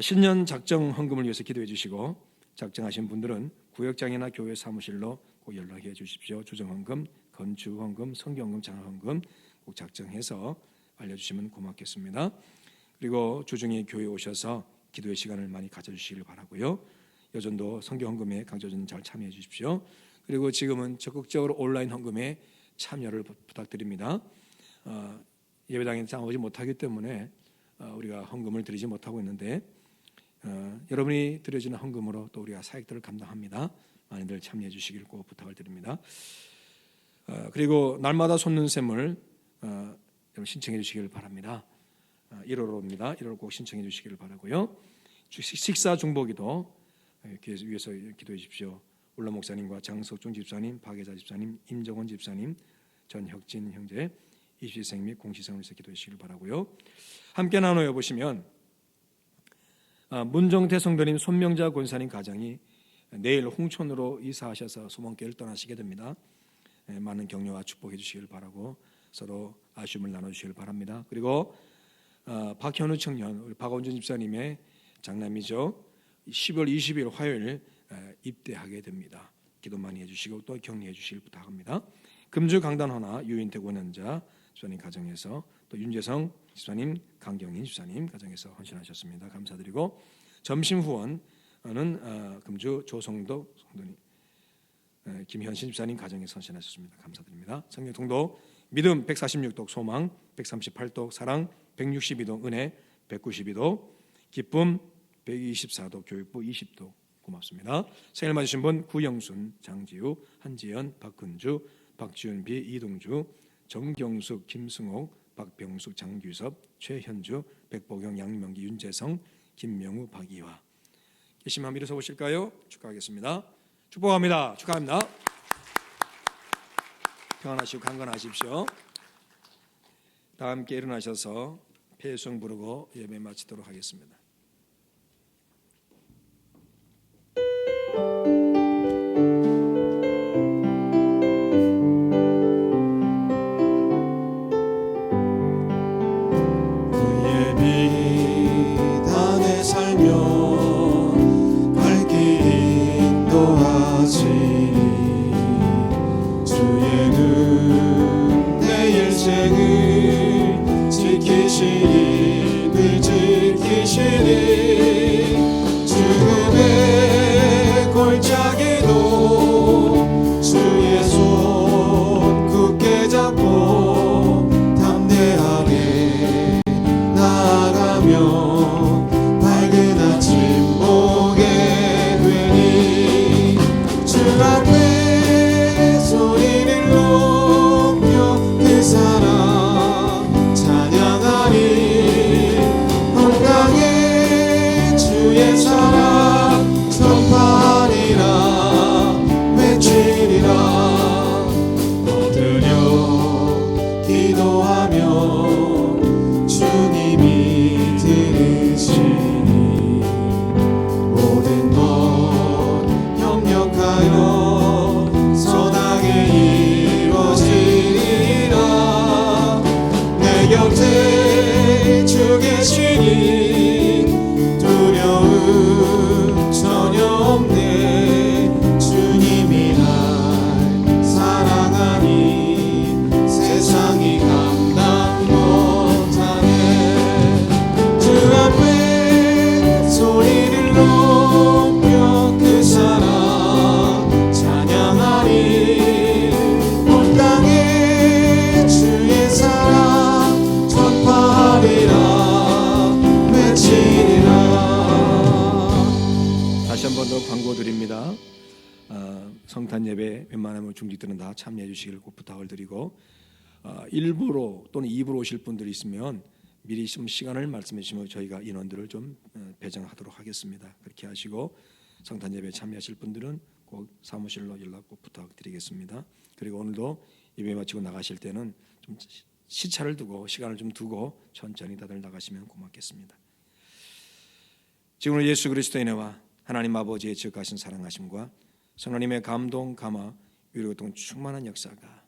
신년 작정 헌금을 위해서 기도해 주시고, 작정하신 분들은 구역장이나 교회 사무실로 꼭 연락해 주십시오. 주정헌금, 건축헌금, 성경헌금, 장학헌금 꼭 작정해서 알려주시면 고맙겠습니다. 그리고 주중에 교회 오셔서 기도의 시간을 많이 가져주시길 바라고요. 여전도 성경헌금에 강조전 잘 참여해 주십시오. 그리고 지금은 적극적으로 온라인 헌금에 참여를 부탁드립니다. 예배당에 오지 못하기 때문에 우리가 헌금을 드리지 못하고 있는데, 여러분이 드려지는 헌금으로 또 우리가 사역들을 감당합니다. 많이들 참여해 주시길 꼭 부탁을 드립니다. 그리고 날마다 솟는 샘을 여러분 신청해 주시길 바랍니다. 1월호입니다. 1월 꼭 신청해 주시길 바라고요. 식사 중보기도 위해서 기도해 주십시오. 울라 목사님과 장석중 집사님, 박예자 집사님, 임정원 집사님, 전혁진 형제, 입시생 및 공시생을 위해서 기도해 주시길 바라고요. 함께 나누어 보시면 문정태 성도님, 손명자 권사님 가정이 내일 홍천으로 이사하셔서 소망교회를 떠나시게 됩니다. 많은 격려와 축복해 주시길 바라고 서로 아쉬움을 나눠주시길 바랍니다. 그리고 박현우 청년, 우리 박원준 집사님의 장남이죠. 10월 20일 화요일 입대하게 됩니다. 기도 많이 해주시고 또 격려해 주시길 부탁합니다. 금주 강단 헌화 유인태 권현자 집사님 가정에서, 또 윤재성 집사님, 강경인 집사님 가정에서 헌신하셨습니다. 감사드리고, 점심 후원은 금주 조성도 성도님, 김현신 집사님 가정에서 헌신하셨습니다. 감사드립니다. 성령 통도 믿음 146독, 소망 138독, 사랑 162독, 은혜 192독, 기쁨 124독, 교육부 20독. 고맙습니다. 생일 맞으신 분 구영순, 장지우, 한지연, 박근주, 박지윤비, 이동주, 정경숙, 김승옥, 박병숙, 장규섭, 최현주, 백보경, 양명기, 윤재성, 김명우, 박이화. 계시면 한번 일어서 보실까요? 축하하겠습니다. 축복합니다. 축하합니다. 평안하시고 강건하십시오. 다 함께 일어나셔서 폐송 부르고 예배 마치도록 하겠습니다. 그의 소리를 높여 그 사랑 찬양하리 온 땅에 주의 사랑 전파하리라 외치리라 엎드려 기도하며 주님이 들으시니 모든 것 협력하여 선하게 이루어지리라 내 곁에 주 계시니 두려움 전혀 없네 주님이 날 사랑하니 세상이 감당 못하네 주 앞에 소리를 높여 그 사랑 찬양하리 온 땅에 주의 사랑 전파하리라 외치리라. 다시 한 번 더 광고드립니다. 성탄 예배 웬만하면 중직들은 다 참여해 주시기를 꼭 부탁을 드리고 일부로 또는 2부로 오실 분들이 있으면 미리 좀 시간을 말씀해 주시면 저희가 인원들을 좀 배정하도록 하겠습니다. 그렇게 하시고 성탄 예배에 참여하실 분들은 꼭 사무실로 연락 꼭 부탁드리겠습니다. 그리고 오늘도 예배 마치고 나가실 때는 좀 시차를 두고 시간을 좀 두고 천천히 다들 나가시면 고맙겠습니다. 지금은 예수 그리스도의 은혜와 하나님 아버지의 지극하신 사랑하심과 성령님의 감동, 감화, 위로 동 충만한 역사가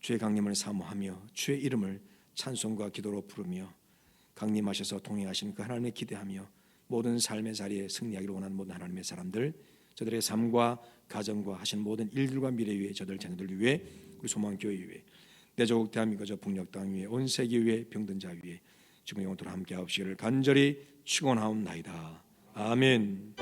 주의 강림을 사모하며 주의 이름을 찬송과 기도로 부르며 강림하셔서 동행하시는 그 하나님을 기대하며 모든 삶의 자리에 승리하기를 원하는 모든 하나님의 사람들, 저들의 삶과 가정과 하신 모든 일들과 미래 위에 저들 자녀들 위해 우리 소망교회 위에 내 조국 대한민국 저 북녘 땅 위에 온 세계 위에 병든 자 위에 지금 영원토록 함께 하옵시기를 간절히 축원하옵나이다. 아멘.